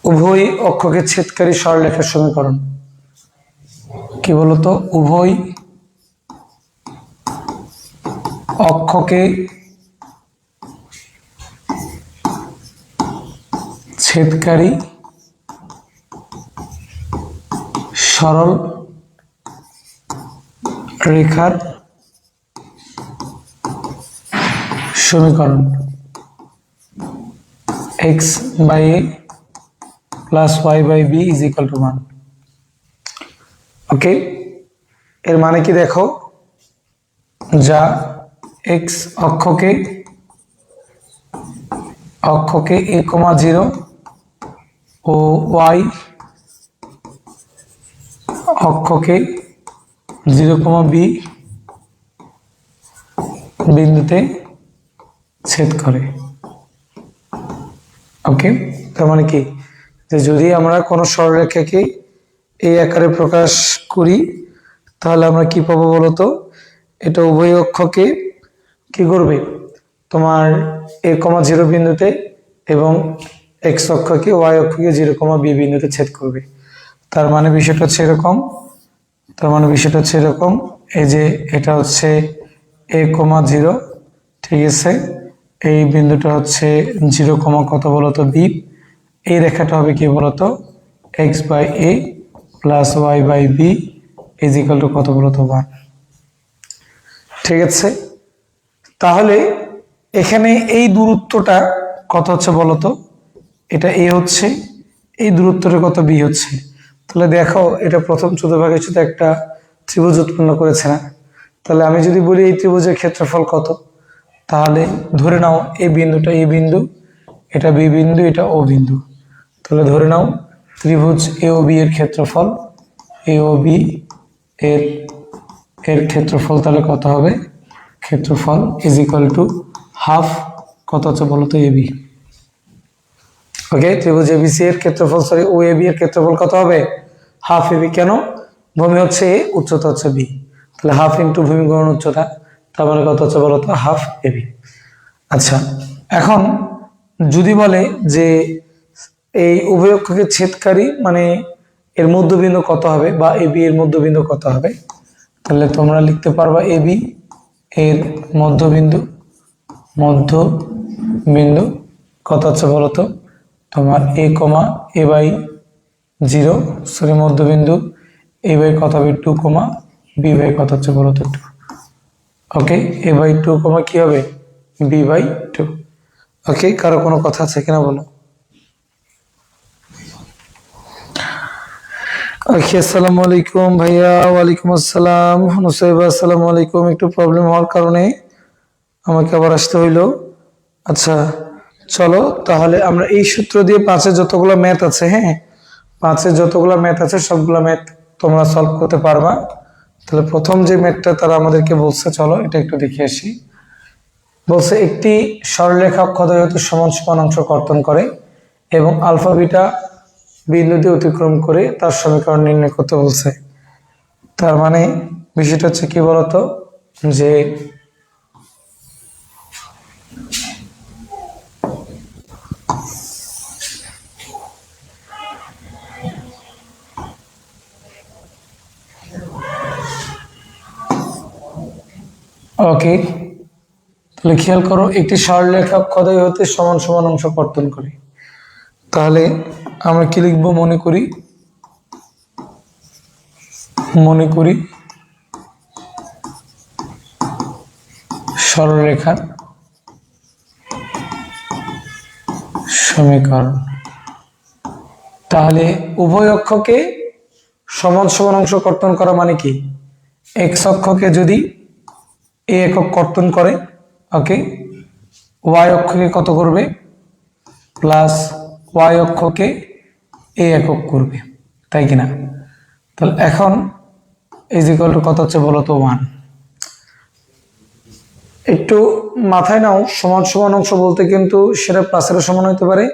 উভয় অক্ষকে ছেদকারী সরলরেখার সমীকরণ কি বলতো? উভয় অক্ষকে ছেদকারী সরল রেখার সমীকরণ x by a plus y by b is equal to 1। ওকে, এর মানে কি দেখো, যা x অক্ষকে a, 0 ও y অক্ষকে 0, b বিন্দুতে ছেদ করে। ওকে, তার মানে কি, যে যদি আমরা কোনো সরলরেখাকে এই আকারে প্রকাশ করি তাহলে আমরা কি পাবো বলতো? এটা উভয় অক্ষকে কি করবে, তোমার a, 0 বিন্দুতে এবং x অক্ষকে y অক্ষকে 0, b বিন্দুতে ছেদ করবে। তার মানে বিষয়টা হচ্ছে এরকম, এই যে এটা হচ্ছে a, 0, ঠিক আছে, এই বিন্দুটা হচ্ছে 0, কত বলতো b, এই রেখাটা হবে কি বলতো x by a plus y by b is equal to কত বলতো 1। ঠিক আছে, তাহলে এখানে এই দূরত্বটা কত হচ্ছে বলতো? এটা a হচ্ছে, এই দূরত্বটা কত b হচ্ছে। তাহলে দেখো, এটা প্রথম চতুর্ভাগের সাথে একটা ত্রিভুজ উৎপন্ন করেছে না? তাহলে আমি যদি বলি এই ত্রিভুজের ক্ষেত্রফল কত, তাহলে ধরে নাও এই বিন্দুটা a বিন্দু, এটা b বিন্দু, এটা o বিন্দু। তাহলে ধরে নাও ত্রিভুজ AOB এর ক্ষেত্রফল, AOB এর ক্ষেত্রফল তাহলে কত হবে? ক্ষেত্রফল ইজ ইকুয়াল টু হাফ, কত হচ্ছে বলতো AB। ওকে, ত্রিভুজ ABC এর ক্ষেত্রফল, OAB এর ক্ষেত্রফল কত হবে? Half AB। কেন? ভূমি হচ্ছে A, উচ্চতা হচ্ছে B, তাহলে হাফ ইন্টু ভূমি গুণন উচ্চতা, তার মানে কত হচ্ছে বলতো? Half AB। আচ্ছা, এখন যদি বলে যে এই উভয় অক্ষকে ছেদকারী মানে এর মধ্যবিন্দু কত হবে, বা AB এর মধ্যবিন্দু কত হবে, তাহলে তোমরা লিখতে পারবা AB এর মধ্যবিন্দু কত হচ্ছে বলতো? তোমার a by 0, সরি মধ্যবিন্দু a by কত হবে? 2, b by কত হচ্ছে বলতো? 2। ওকে, a by 2, কি হবে? b by 2। ওকে, কারো কোনো কথা আছে কিনা বলো? আসসালামু আলাইকুম ভাইয়া। ওয়ালাইকুম আসসালাম নুসাইবা, আসসালামু আলাইকুম। একটু প্রবলেম হওয়ার কারণে আমাকে আবার আসতে হইলো। আচ্ছা চলো, তাহলে আমরা এই সূত্র দিয়ে 5-এর যতগুলো ম্যাথ আছে, হ্যাঁ 5-এর যতগুলো ম্যাথ আছে সবগুলো ম্যাথ তোমরা সলভ করতে পারবা। তাহলে প্রথম যে ম্যাথটা তারা আমাদেরকে বলছে, চলো এটা একটু দেখে আসি। বলছে একটি সরলরেখা অক্ষদ্বয়তু সমান সমান অংশ কর্তন করে এবং আলফা বিটা বিন্দু দিয়ে অতিক্রম করে তার সমীকরণ নির্ণয় করতে বলছে। তার মানে বিষয়টা হচ্ছে কি বলতো, যে ওকে, তাহলে খেয়াল করো, একটি সরলরেখা অক্ষদ্বয় হতে সমান সমান অংশ কর্তন করে। তাহলে আমরা কি লিখবো? মনে করি সরলরেখার সমীকরণ। তাহলে উভয় অক্ষকে সমান সমান অংশ কর্তন করা মানে কি, এক্স অক্ষকে যদি এ একক কর্তন করে, ওকে, ওয়াই অক্ষকে কত করবে? প্লাস ওয়াই অক্ষকে এ একক করবে, তাই কিনা? তাহলে এখন ইজ ইকুয়াল টু কত হচ্ছে বলতো? 1। একটু মাথায় নাও, সমান সমান অংশ বলতে কিন্তু সেটা প্লাসেরও সমান হতে পারে,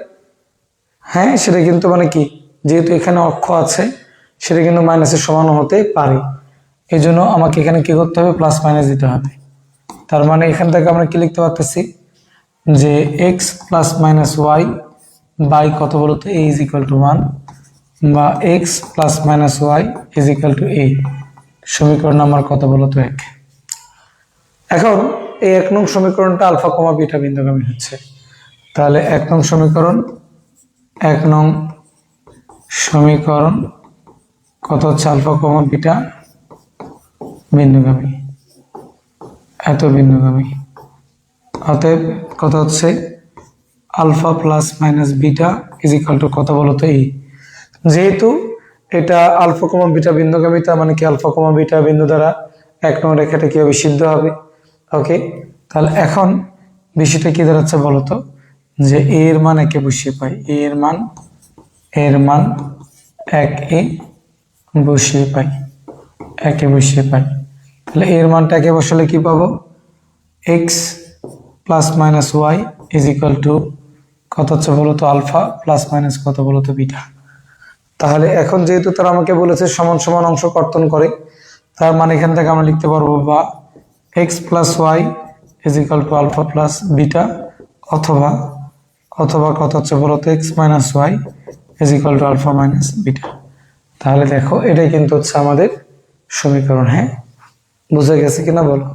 হ্যাঁ সেটা কিন্তু মানে কি, যেহেতু এখানে অক্ষ আছে সেটা কিন্তু মাইনাসের সমান হতে পারে। এই জন্য আমাকে এখানে কি করতে হবে? প্লাস মাইনাস দিতে হবে। তার মানে এখান থেকে আমরা কি লিখতে পারতেছি, যে x plus minus y by কত বলতো a ইজ ইকুয়াল টু 1 বা x plus minus y is equal to a। সমীকরণ নাম্বার কত বলতো 1। এখন এই 1 নং সমীকরণটা আলফা কমা বিটা বিন্দুগামী হচ্ছে, তাহলে 1 নং সমীকরণ কত হচ্ছে আলফা কমা বিটা বিন্দুগামী, এত বিন্দুগামী। অতএব কত হচ্ছে alpha plus minus beta is equal to কত বলতো এই। যেহেতু এটা আলফা কমা বিটা বিন্দুগামী, তার মানে কি আলফা কমা বিটা বিন্দু দ্বারা 1 নং রেখাটা কিভাবে সিদ্ধ হবে। ওকে, তাহলে এখন বিষয়টা কি দাঁড়াচ্ছে বলতো, যে এর মান একে বসিয়ে পাই, এর মান 1 বসিয়ে পাই, তাহলে এর মানটা একে বসালে কি পাবো, x plus minus y is equal to কত হচ্ছে বলতো আলফা প্লাস মাইনাস কত বলতো বিটা। তাহলে এখন যেহেতু তারা আমাকে বলেছে সমান সমান অংশ কর্তন করে, তার মানে এখান থেকে আমরা লিখতে পারবো বা x plus y is equal to alpha plus beta, অথবা কত হচ্ছে বলতো x minus y is equal to alpha minus beta. তাহলে দেখো এটাই কিন্তু হচ্ছে আমাদের সমীকরণ। হ্যাঁ, বুঝে গেছে কিনা বলো।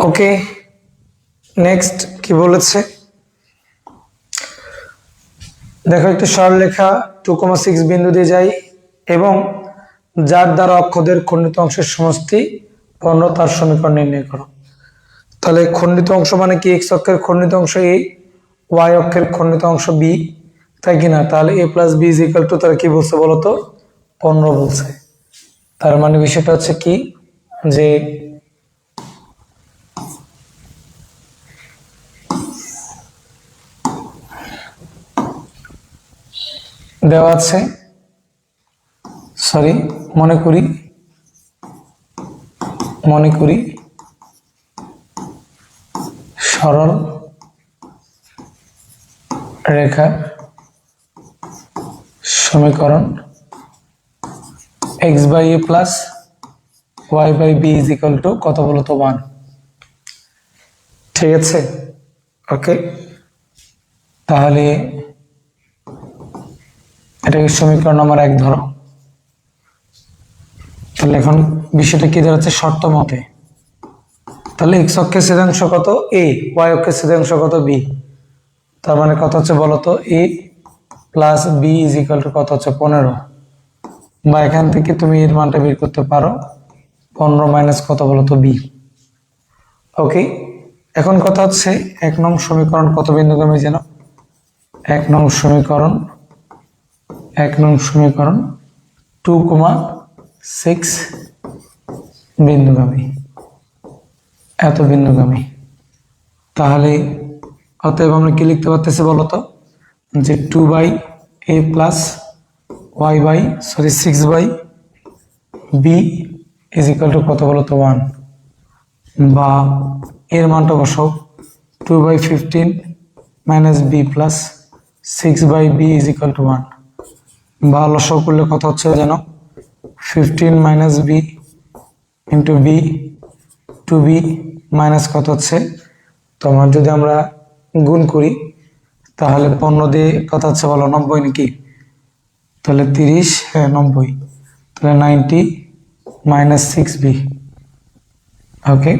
ওকে, নেক্সট কি বলেছে দেখো, একটি সরলরেখা 2,6 বিন্দু দিয়ে যায় এবং যার দ্বারা অক্ষদের খণ্ডিত অংশের সমষ্টি 15, তার সমীকরণ নির্ণয় করো। তাহলে খণ্ডিত অংশ মানে কি, x অক্ষের খণ্ডিত অংশ a, y অক্ষের খণ্ডিত অংশ b, তাই কিনা। তাহলে a plus b is equal two তারা কি বলছে বলতো 15 বলছে। তার মানে বিষয়টা হচ্ছে কি, যে দেওয়া আছে, মনে করি সরল রেখার সমীকরণ x by a plus y by b is equal to কত বলতো 1। ঠিক আছে, ওকে। তাহলে এটাকে সমীকরণ নাম্বার 1 ধরো। তাহলে এখন বিষয়টা কি দাঁড়াচ্ছে শর্ত মতে, তাহলে x অক্ষের ছেদাংশ কত a, y অক্ষের ছেদাংশ কত b, তার মানে কত হচ্ছে বলতো a plus b is equal to কত হচ্ছে 15, বা এখান থেকে তুমি এর মানটা বের করতে পারো 15 মাইনাস কত বলতো b। ওকে, এখন কথা হচ্ছে 1 নং সমীকরণ কত বিন্দুগামী যেন, 1 নং সমীকরণ 2,6 বিন্দুগামী, এত বিন্দুগামী। তাহলে অতএব আমরা কি লিখতে পারতেছি বলতো, যে 2 by a plus y by 6 by b is equal to কত বলতো 1, বা এর মানটা বসাও 2 by 15 minus b plus 6 by b is equal to 1, বা লসাগু করলে কত হচ্ছে যেন 15 minus b into b 2b minus কত হচ্ছে, তোমার যদি আমরা গুণ করি তাহলে 15 দিয়ে কত হচ্ছে বলো 90 নাকি, তাহলে 30, হ্যাঁ 90, তাহলে 90 minus 6b, okay,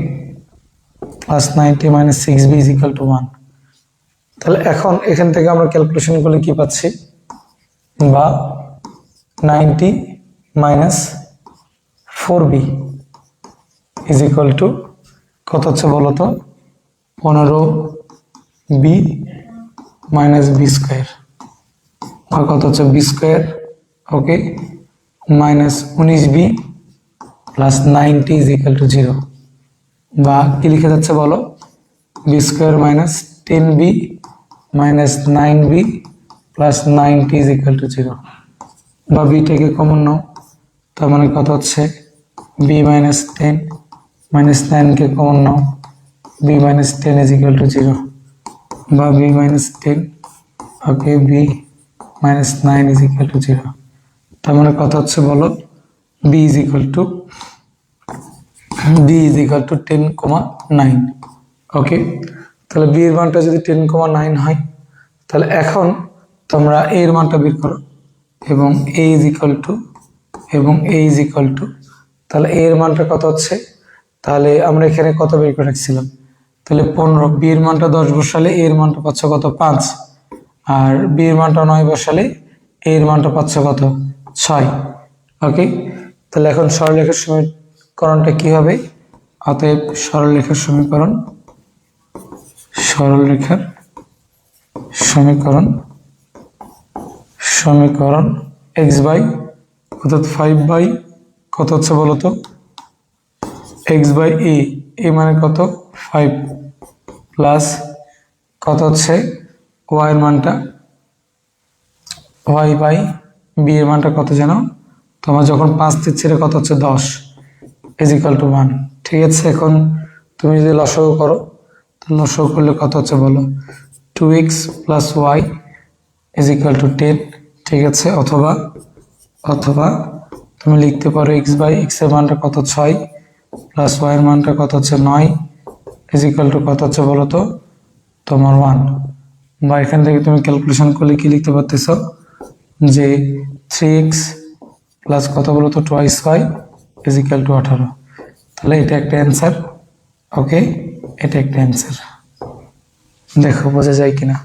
plus 90 minus 6b is equal to 1। তাহলে এখন এখান থেকে আমরা ক্যালকুলেশন করলে কি পাচ্ছি, বা 90 minus 4b is equal to কত হচ্ছে বলতো 15b মাইনাস b স্কোয়ার, বা কত হচ্ছে b square, okay, minus 19b plus 90 is equal to 0, বা কি লিখে যাচ্ছে বলো b square minus 10b minus 9b plus 90 is equal to 0, বা বিটাকে কমন নাও, তার মানে কত হচ্ছে b মাইনাস 10 মাইনাস 9কে কমন নাও, b minus 10 is equal to 0, বা b minus 10 okay b minus 9 is equal to 0, তার মানে কত হচ্ছে বলো b is equal to 10,9। Okay, তাহলে b এর মানটা যদি 10,9 হয়, তাহলে এখন তোমরা a এর মানটা বের করো, এবং a ইজ ইকুয়াল টু তাহলে a এর মানটা কত হচ্ছে, তাহলে আমরা এখানে কত বের করে রাখছিলাম, তাহলে 15, b এর মানটা 10 বসালে a এর মানটা পাচ্ছ কত 5, আর b এর মানটা 9 বসালে a এর মানটা পাচ্ছ কত 6। ওকে, তাহলে এখন সরলরেখার সমীকরণটা কি হবে, অতএব সরলরেখার সমীকরণ x বাই অর্থাৎ 5 বাই কত হচ্ছে বলো তো x বাই a মানে কত 5 প্লাস কত হচ্ছে y এর মানটা y বাই b এর মানটা কত জানো, তোমার যখন 5 দিচ্ছে এটা কত হচ্ছে 10 ইজ ইকুয়াল টু 1। ঠিক আছে, এখন তুমি যদি লসাগু করো, তাহলে লসাগু করলে কত হচ্ছে বলো 2x plus y is equal two 10। ঠিক আছে, অথবা তুমি লিখতে পারো x বাই x এর মানটা কত 6 প্লাস y এর মানটা কত হচ্ছে 9 ইজ ইকুয়াল টু কত হচ্ছে বলো তো তোমার 1, বা এখান থেকে তুমি ক্যালকুলেশন করলে কি লিখতে পারতেছো যে 3x প্লাস কত বলো তো twice y is equal two 18। তাহলে এটা একটা অ্যান্সার। ওকে, এটা একটা অ্যান্সার, দেখো বোঝা যায় কিনা।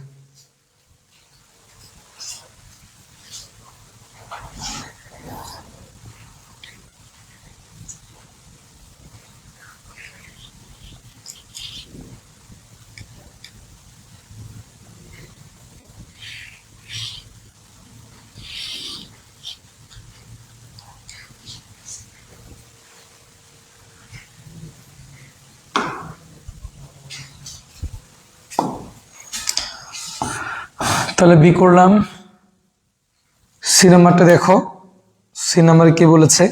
তাহলে বি করলাম। সি নাম্বারটা দেখো, সি নাম্বারে কি বলেছে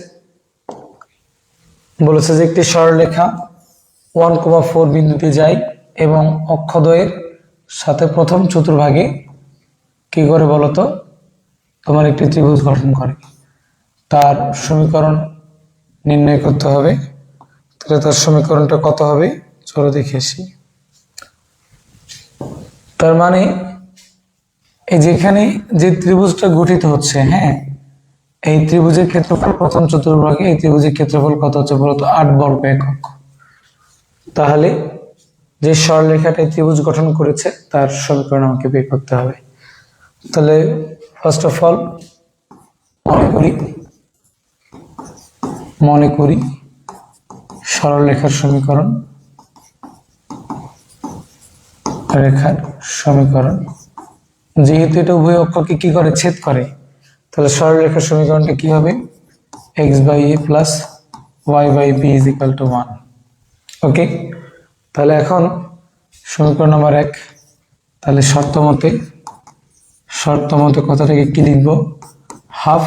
যে একটি সরলরেখা 1,4 বিন্দুতে যায় এবং অক্ষদ্বয়ের সাথে প্রথম চতুর্ভাগে কি করে বলতো তোমার একটি ত্রিভুজ গঠন করে, তার সমীকরণ নির্ণয় করতে হবে। তাহলে তার সমীকরণটা কত হবে চলো দেখে আসি। তার মানে এই যেখানে যে ত্রিভুজটা গঠিত হচ্ছে, হ্যাঁ, এই ত্রিভুজের ক্ষেত্রফল প্রথম চতুর্ভাগে এই ত্রিভুজের ক্ষেত্রফল কত হচ্ছে বলতো 8 বর্গ একক। তাহলে যে সরলরেখাটা ত্রিভুজ গঠন করেছে তার সমীকরণ আমাকে বের করতে হবে। তাহলে ফার্স্ট অফ অল মনে করি সরলরেখার সমীকরণ, যেহেতু এটা উভয় অক্ষকে কি করে ছেদ করে, তাহলে সরলরেখার সমীকরণটা কি হবে x by a plus y by b is equal to 1। Okay, তাহলে এখন সমীকরণ নাম্বার 1, তাহলে শর্ত মতে কথাটাকে কি লিখব, half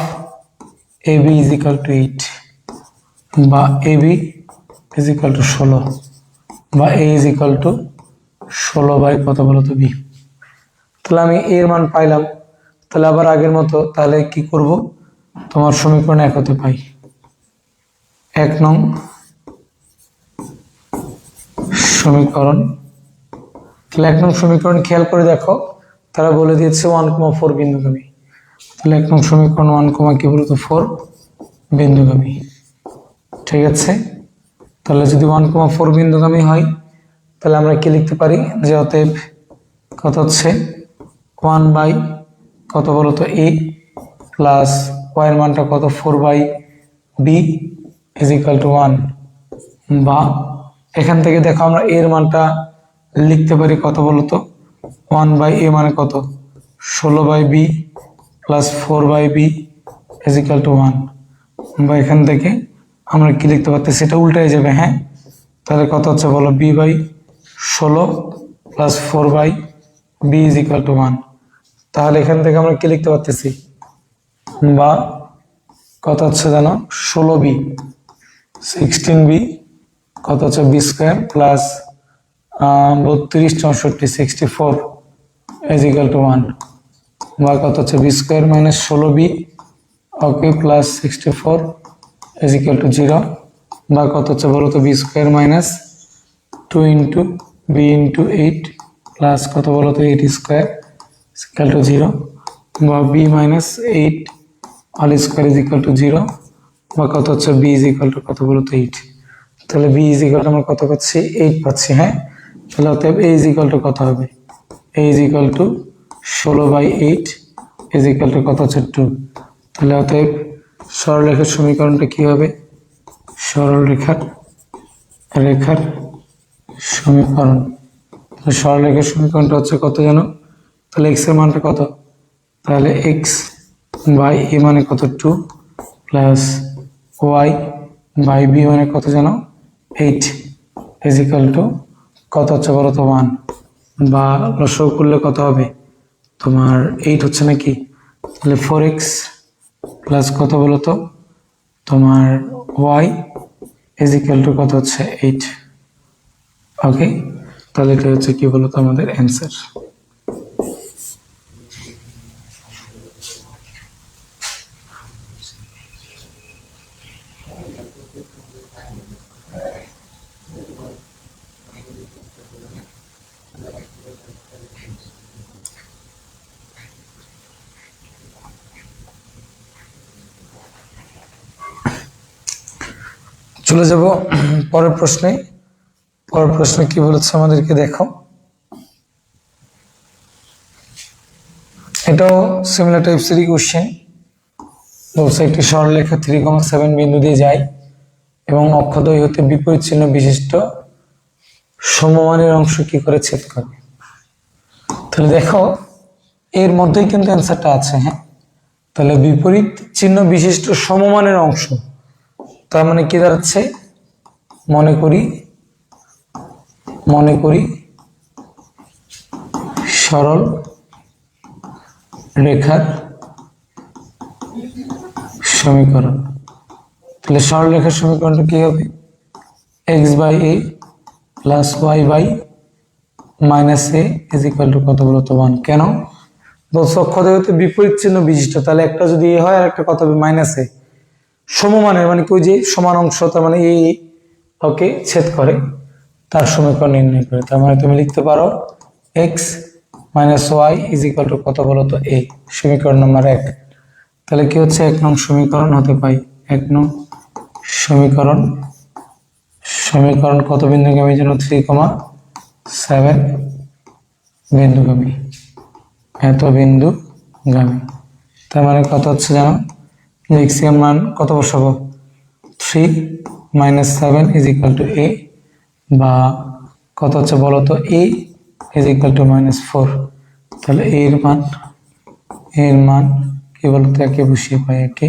ab is equal to 8, বা ab ইজ ইকুয়াল টু 16, বা a is equal to 16 by কত বলতো b। তাহলে আমি এর মান পাইলাম। তাহলে আবার আগের মতো তাহলে কি করব, তোমার সমীকরণ 1 হতে পাই 1 নং সমীকরণ। তাহলে 1 নং সমীকরণ খেয়াল করে দেখো, তারা বলে দিয়েছে 1,4 বিন্দুগামী। তাহলে 1 নং সমীকরণ 1, কি বলতো 4 বিন্দুগামী। ঠিক আছে, তাহলে যদি 1,4 বিন্দুগামী হয়, তাহলে আমরা কি লিখতে পারি যে অতএব কত হচ্ছে 1 বাই কত বলতো a প্লাস y এর মানটা কত 4 by b is equal to 1, বা এখান থেকে দেখো আমরা এর মানটা লিখতে পারি কত বলতো 1 বাই a মানে কত 16 by b plus 4 by b is equal to 1, বা এখান থেকে আমরা কি লিখতে পারতেছি, সেটা উল্টাই যাবে। হ্যাঁ, তাহলে কত হচ্ছে বলো b by 16 plus 4/b is equal to 1। তাহলে এখান থেকে আমরা কি লিখতে পারতেছি, বা কত হচ্ছে জানো 16b 16b কত হচ্ছে b square plus 32 64 64 is equal to 1, বা কত হচ্ছে b square minus 16b okay plus 64 is equal to 0, বা কত হচ্ছে বলো তো b square minus 2 into b into 8 plus কত বলো তো 8 স্কোয়ার ইজ ইকুয়াল টু 0, বা b minus 8 all square is equal to 0, বা কত হচ্ছে বি ইজ ইকুয়াল টু কত বলো তো 8। তাহলে বি ইজ ইকুয়াল টু আমরা কত পাচ্ছি 8 পাচ্ছি। হ্যাঁ, তাহলে অতএব এ ইজ ইকুয়াল টু কত হবে, A is equal to 16/8 is equal to কত হচ্ছে 2। তাহলে অতএব সরলরেখার সমীকরণটা কি হবে, সরলরেখার সমীকরণ, সরলরেখার সমীকরণটা হচ্ছে কত জানো, তাহলে এক্স এর মানটা কত, তাহলে এক্স বাই এ মানে কত 2 প্লাস ওয়াই বাই বি মানে কত জানো 8 ইজ ইকুয়াল টু কত হচ্ছে বলো তো 1, বা লসাগু করলে কত হবে তোমার 8 হচ্ছে নাকি, তাহলে 4x প্লাস কত বলো তো তোমার y ইজ ইকুয়াল টু কত হচ্ছে 8। ওকে, তাহলে এটা হচ্ছে কি বলতো আমাদের অ্যান্সার। চলে যাব পরের প্রশ্নে। পরের প্রশ্নে কি বলেছে আমাদেরকে দেখো, এটাও সিমিলার টাইপসেরই কোশ্চেন। বলছে একটি সরলরেখা 3,7 বিন্দু দিয়ে যায় এবং অক্ষদ্বয় হতে বিপরীত চিহ্ন বিশিষ্ট সমমানের অংশ কি করে ছেদ করে। তাহলে দেখো এর মধ্যেই কিন্তু অ্যান্সারটা আছে। হ্যাঁ, তাহলে বিপরীত চিহ্ন বিশিষ্ট সমমানের অংশ, তার মানে কি দাঁড়াচ্ছে, মনে করি সরল রেখার সমীকরণ। তাহলে সরল রেখার সমীকরণটা কি হবে, x by a plus y by minus a is equal to কত বলতো 1। কেন বলছো অক্ষদ্বয় হতে বিপরীত চিহ্ন বিশিষ্ট, তাহলে একটা যদি এ হয় আর একটা কত হবে মাইনাস এ, সমমানের মানে কি যে সমান অংশ, তার মানে এই ওকে ছেদ করে, তার সমীকরণ নির্ণয় করে। তার মানে তুমি লিখতে পারো x minus y is equal to কত বলতো এ, সমীকরণ নম্বর 1। তাহলে কি হচ্ছে 1 নং সমীকরণ হতে পাই, 1 নং সমীকরণ কত বিন্দুগামী যেন 3,7 বিন্দুগামী, এত বিন্দুগামী। তার মানে কত হচ্ছে জানো, এক্স এর মান কত বসাবো 3 - 7 ইজ ইকুয়াল টু এ, বা কত হচ্ছে বলো তো এ ইজ ইকুয়াল টু -4। তাহলে এর মান কি বলতো একে বসিয়ে পাই, একে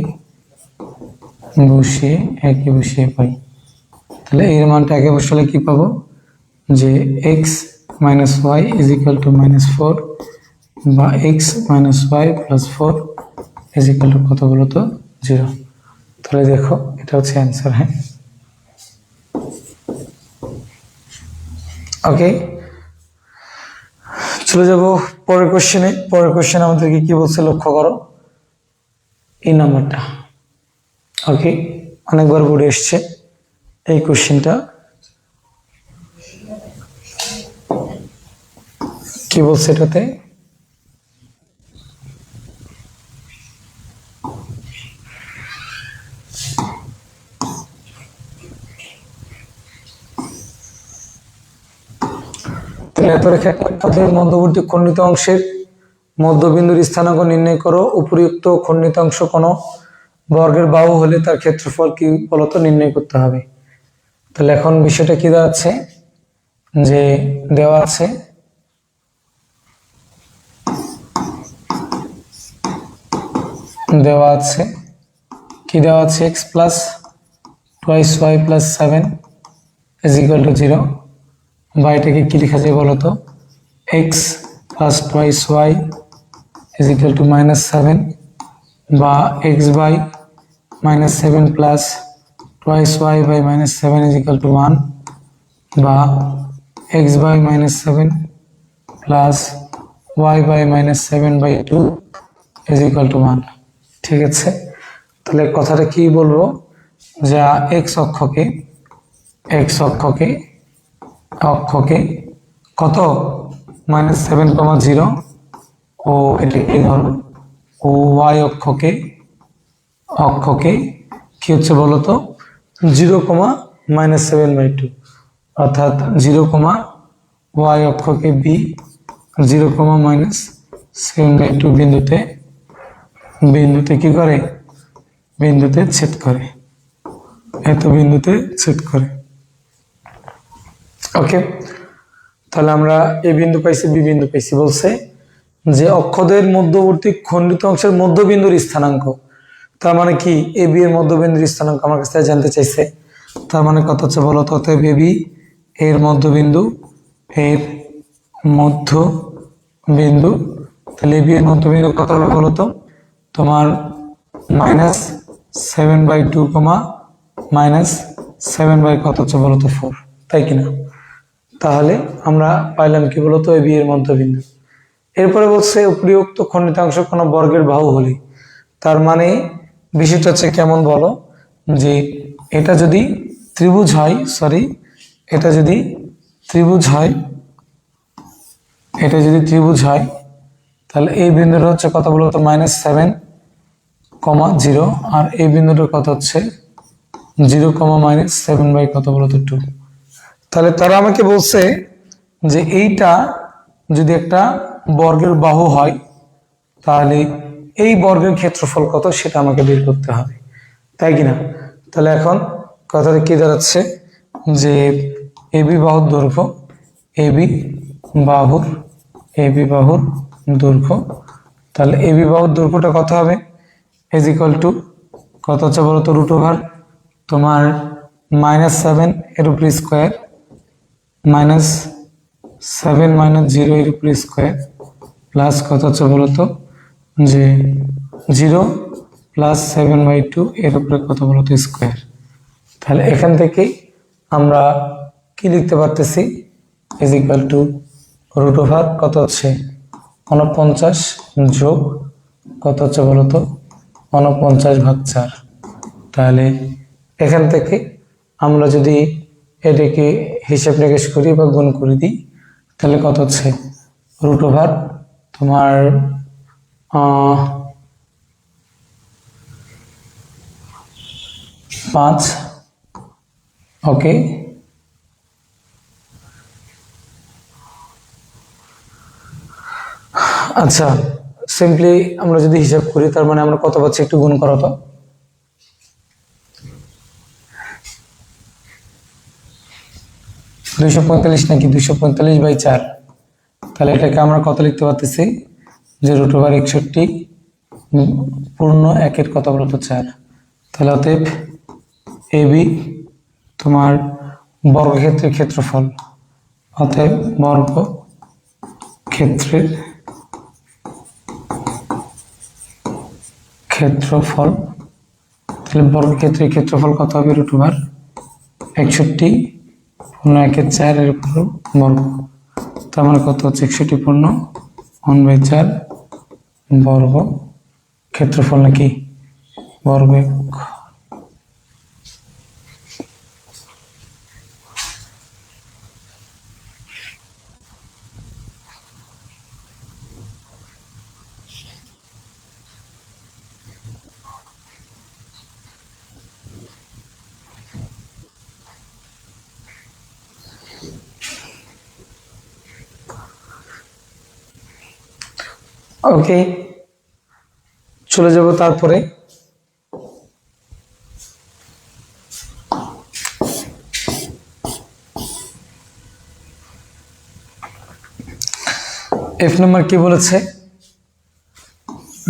বসিয়ে পাই। তাহলে এর মানটা একে বসালে কি পাবো, যে x minus y is equal to -4, বা x minus y plus 4 is equal to কত বলতো 0। তাহলে দেখো এটা হচ্ছে অ্যান্সার। হ্যাঁ, ওকে, চলে যাব পরের কোশ্চেনে। পরের কোশ্চেন আমাদেরকে কি বলছে লক্ষ্য করো, এই নাম্বারটা। ওকে, অনেকবার বোর্ডে এসছে এই কোশ্চেনটা। কি বলছে এটাতে, পথের মধ্যবর্তী খণ্ডিত অংশের মধ্যবিন্দুর স্থানাঙ্ক নির্ণয় করো। উপরিউক্ত খণ্ডিত অংশ কোন বর্গের বাহু হলে তার ক্ষেত্রফল কি বলতো নির্ণয় করতে হবে। তাহলে এখন বিষয়টা কি দাঁড়াচ্ছে, যে দেওয়া আছে কি দেওয়া আছে x plus twice y plus 7 is equal to 0, বা এটাকে কি লেখা যায় বলতো x plus twice y is equal to -7, বা x by -7 plus twice y by -7 is equal to 1, বা x by -7 plus y by -7/2 is equal to 1। ঠিক আছে, তাহলে কথাটা কি বলবো, যা এক্স অক্ষকে কত -7,0 ও এটাকে ধরো, ও ওয়াই অক্ষকে কি হচ্ছে বলতো 0,-7/2, অর্থাৎ 0, ওয়াই অক্ষকে বি 0,-7/2 বিন্দুতে কি করে, বিন্দুতে ছেদ করে, এত বিন্দুতে ছেদ করে। ওকে, তাহলে আমরা এ বিন্দু পাইছি, বি বিন্দু পাইছি। বলছে যে অক্ষদের মধ্যবর্তী খণ্ডিত অংশের মধ্যবিন্দুর স্থানাঙ্ক, তার মানে কি এ বি এর মধ্যবিন্দুর স্থানাঙ্ক আমার কাছে জানতে চাইছে। তার মানে কত হচ্ছে বলো তো, অতএব এ বি এর মধ্যবিন্দু, তাহলে এ বি এর মধ্যবিন্দু কত হবে বলো তো, তোমার -7/2, -7 কত হচ্ছে বলো তো 4, তাই কিনা? তাহলে আমরা পাইলাম কি বলতো, এ বি এর মধ্যবিন্দু। এরপরে বলছে উপরিউক্ত খণ্ডিতাংশ কোন বর্গের বাহু হলে, তার মানে বিষয়টা হচ্ছে কেমন বলো, যে এটা যদি ত্রিভুজ হয়, তাহলে এই বিন্দুটা হচ্ছে কত বলতো -7,0, আর এই বিন্দুটার কত হচ্ছে 0, কত বলতো 2। তাহলে তারা আমাকে বলছে যে এইটা যদি একটা বর্গের বাহু হয়, তাহলে এই বর্গের ক্ষেত্রফল কত সেটা আমাকে বের করতে হবে, তাই কিনা? তাহলে এখন কথাটা কি দাঁড়াচ্ছে, যে এবি বাহুর দৈর্ঘ্য, এবি বাহুর দৈর্ঘ্য, তাহলে এবি বাহুর দৈর্ঘ্যটা কত হবে, ইজ ইকুয়াল টু কত হচ্ছে বলতো √, তোমার -7 এর উপর স্কোয়ার, -7 -0 এর উপর স্কোয়ার, প্লাস কত হচ্ছে বলতো যে 0 + 7/2 এর উপরে কত বলতো স্কোয়ার। তাহলে এখান থেকে আমরা কি লিখতে পারতেছি, ইজ ইকুয়াল টু √, কত হচ্ছে 49 যোগ কত হচ্ছে বলতো 49/4। তাহলে এখান থেকে আমরা যদি এটাকে হিসাব নিকেশ করি বা গুণ করে দিই, তাহলে কত হচ্ছে √, তোমার 5। ওকে, আচ্ছা, সিম্পলি আমরা যদি হিসাব করি, তার মানে আমরা কত পাচ্ছি, একটু গুণ করো তো। 245 নাকি 245/4, তাহলে এটাকে আমরা কত লিখতে পারতেছি, যে √61 পূর্ণ 1 কত বলতো 4। তাহলে অতএব এবি তোমার বর্গক্ষেত্রের ক্ষেত্রফল, অতএব বর্গক্ষেত্রের ক্ষেত্রফল, তাহলে বর্গক্ষেত্রের ক্ষেত্রফল কত হবে √61 পূর্ণ 1/4 এর উপর বর্গ, তার মানে কত হচ্ছে 61 পূর্ণ 1/4 বর্গ ক্ষেত্রফল নাকি বর্গ। ওকে, চলে যাব তারপরে। এফ নম্বর কি বলেছে,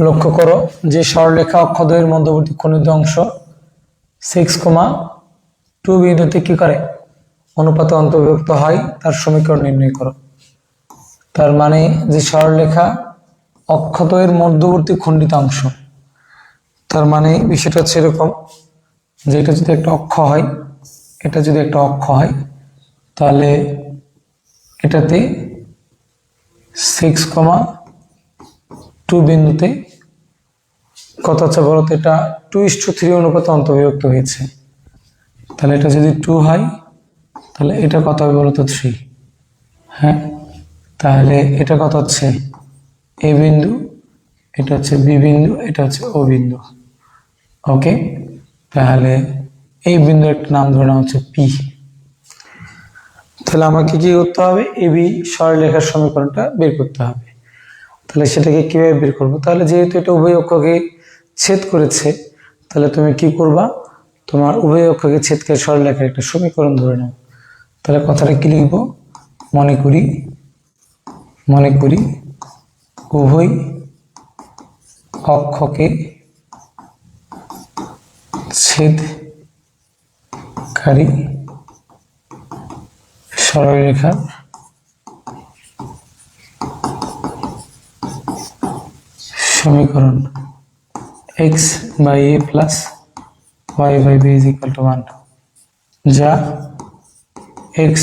লক্ষ্য করো যে সরলরেখা অক্ষদ্বয়ের মধ্যবর্তী খণ্ডিত অংশ 6,2 বিন্দুতে কি করে অনুপাতে অন্তর্ভুক্ত হয়, তার সমীকরণ নির্ণয় করো। তার মানে যে সরলরেখা অক্ষদ্বয়ের মধ্যবর্তী খণ্ডিত অংশ, তার মানে বিষয়টা হচ্ছে এরকম যে এটা যদি একটা অক্ষ হয়, এটা যদি একটা অক্ষ হয়, তাহলে এটাতে 6,2 বিন্দুতে কত হচ্ছে বলতো, এটা 2:3 অনুপাতে অন্তর্বিভক্ত হয়েছে। তাহলে এটা যদি 2 হয় তাহলে এটা কত হবে বলতো 3। হ্যাঁ, তাহলে এটা কত হচ্ছে এ বিন্দু, এটা হচ্ছে বি বিন্দু, এটা হচ্ছে ও বিন্দু। ওকে, তাহলে এই বিন্দুর একটা নাম ধরে নেওয়া হচ্ছে পি। তাহলে আমাকে কি করতে হবে, এবি সরলরেখার সমীকরণটা বের করতে হবে। তাহলে সেটাকে কিভাবে বের করব, তাহলে যেহেতু এটা উভয় অক্ষকে ছেদ করেছে, তাহলে তুমি কি করবা, তোমার উভয় অক্ষকে ছেদকারী সরলরেখার একটা সমীকরণ ধরে নাও। তাহলে কথাটা কি লিখব, মনে করি উভয় অক্ষকে ছেদকারী সরলরেখার সমীকরণ x by a plus y by b is equal to 1, যা x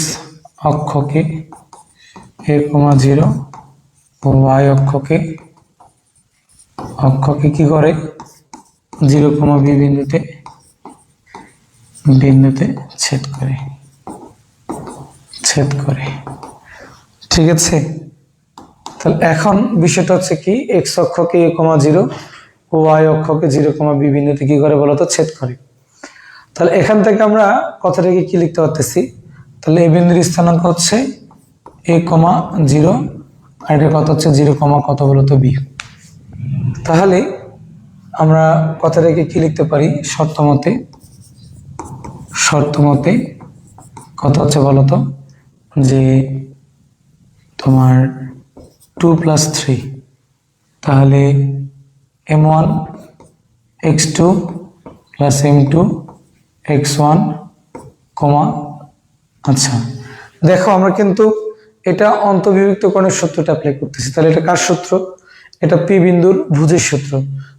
অক্ষকে a, 0 ও y অক্ষকে কি করে 0, b বিন্দুতে ছেদ করে। ঠিক আছে, তাহলে এখন বিষয়টা হচ্ছে কি, x অক্ষকে a, 0 ও y অক্ষকে 0, b বিন্দুতে কি করে বলতো, ছেদ করে। তাহলে এখান থেকে আমরা কথাটাকে কি লিখতে পারতেছি, তাহলে এই বিন্দুর স্থানাঙ্ক হচ্ছে a, 0 আর এটা কত হচ্ছে 0, কত বলতো b। তাহলে আমরা কথাটাকে কি লিখতে পারি, শর্ত মতে কত হচ্ছে বলতো, যে তোমার 2 + 3, তাহলে m1 x2 + m2 x1, আচ্ছা দেখো আমরা কিন্তু এটা অন্তর্বিভক্তকরণের সূত্রটা অ্যাপ্লাই করতেছি। তাহলে এটা কার সূত্র, এটা পি বিন্দুর ভুজের সূত্র।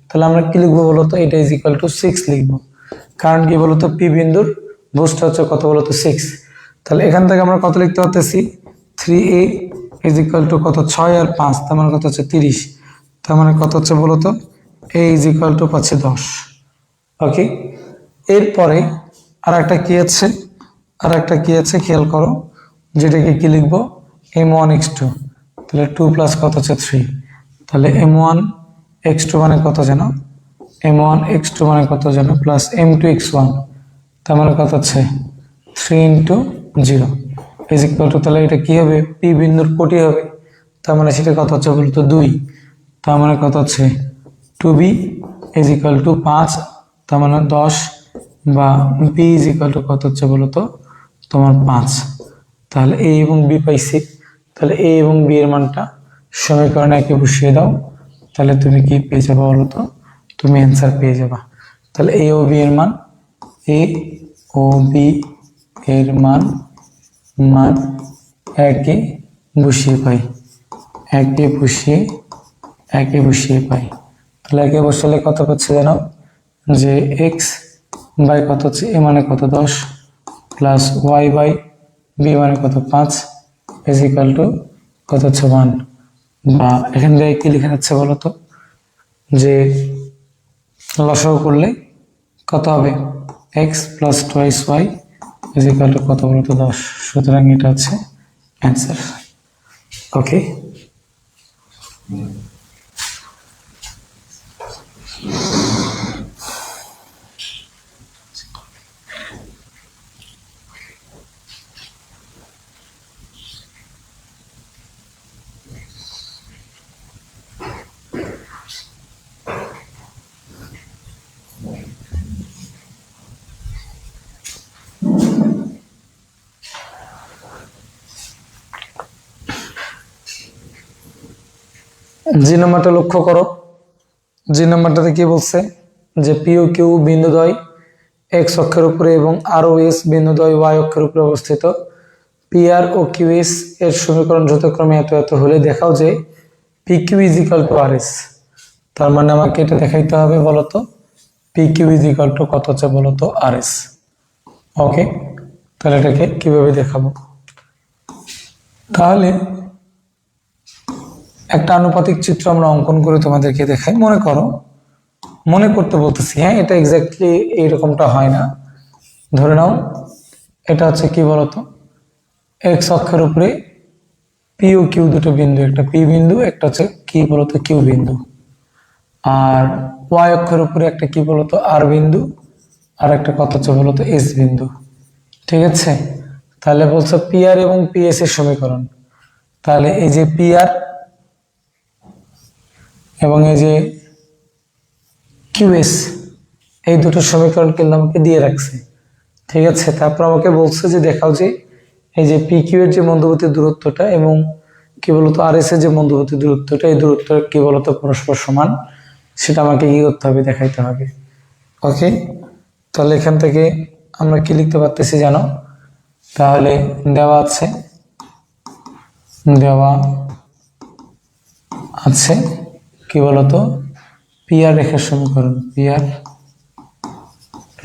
তাহলে আমরা কি লিখবো বলতো, এটা ইজ ইকুয়াল টু 6 লিখবো, কারণ কি বলতো পি বিন্দুর ভুজটা হচ্ছে কত বলতো 6। তাহলে এখান থেকে আমরা কত লিখতে পারতেছি, 3a ইজ ইকুয়াল টু কত 6 আর 5, তার মানে কত হচ্ছে 30, তার মানে কত হচ্ছে বলতো a ইজ ইকুয়াল টু পাচ্ছে 10। ওকে, এরপরে আর একটা কি আছে খেয়াল করো, যেটাকে কি লিখবো m1 x2, তাহলে 2 প্লাস কত হচ্ছে 3, তাহলে m1 x2 মানে কত জানো, m1 x2 মানে কত জানো প্লাস m2 x1, তার মানে কত হচ্ছে 3 × 0 ইজ ইকুয়াল টু, তাহলে এটা কি হবে, পি বিন্দুর কোটি হবে, তার মানে সেটা কত হচ্ছে বলতো 2, তার মানে কত হচ্ছে 2b ইজ ইকুয়াল টু 5, তার মানে 10, বা b ইজ ইকুয়াল টু কত হচ্ছে বলতো তোমার 5। তাহলে a এবং b পাইছি, তাহলে a এবং b এর মানটা সমীকরণে একে বসিয়ে দাও, তাহলে তুমি কি পেয়ে যাবে বলতো, তুমি অ্যান্সার পেয়ে যাবা। তাহলে a ও b এর মান, একে বসিয়ে পাই, তাহলে একে বসালে কত পাচ্ছে জানো, যে x বাই কত হচ্ছে a মানে কত 10 প্লাস y বাই b মানে কত 5 ইজ ইকুয়াল টু কত হচ্ছে 1, বা এখান থেকে কি লিখে যাচ্ছে বলতো, যে লসাগু করলে কত হবে, x plus twice y is equal to কত বলতো 10, সুতরাং এটা হচ্ছে অ্যান্সার। ওকে, জি নাম্বারটা লক্ষ্য করো, জি নাম্বারটাতে কি বলছে, যে পি ও কিউ বিন্দুদ্বয় এক্স অক্ষের উপরে এবং আর ও এস বিন্দুদ্বয় ওয়াই অক্ষের উপরে অবস্থিত, পি আর ও কিউ এস এর সমীকরণ যথাক্রমে এত এত হলে দেখাও যে P Q is equal to R S. তার মানে আমাকে এটা দেখাইতে হবে বলতো P Q is equal to কত হচ্ছে বলতো আর এস। ওকে, তাহলে এটাকে কিভাবে দেখাবো? তাহলে একটা আনুপাতিক চিত্র আমরা অঙ্কন করে তোমাদেরকে দেখাই। মনে করো, মনে করতে বলতেছি, হ্যাঁ, এটা এক্স্যাক্টলি এইরকমটা হয় না। ধরে নাও এটা হচ্ছে কি বলতো, এক্স অক্ষের উপরে পি ও কিউ দুটো বিন্দু, একটা পি বিন্দু, একটা হচ্ছে কি বলতো কিউ বিন্দু, আর ওয়াই অক্ষের উপরে একটা কি বলতো আর বিন্দু, আর একটা কত হচ্ছে বলতো এস বিন্দু। ঠিক আছে, তাহলে বলছো পি আর এবং পি এস এর সমীকরণ। তাহলে এই যে পি আর এবং এই যে কিউএস, এই দুটো সমীকরণ কিন্তু আমাকে দিয়ে রাখছে। ঠিক আছে, তারপর আমাকে বলছে যে দেখাও যে এই যে পি কিউ এর যে মধ্যবর্তী দূরত্বটা এবং কি বলতো আর এস এর যে মধ্যবর্তী দূরত্বটা, এই দূরত্ব কি বলতো পরস্পর সমান, সেটা আমাকে কি করতে হবে, দেখাইতে হবে। ওকে, তাহলে এখান থেকে আমরা কি লিখতে পারতেছি জানো? তাহলে দেওয়া আছে কি বলতো পি আর রেখার সমীকরণ, পি আর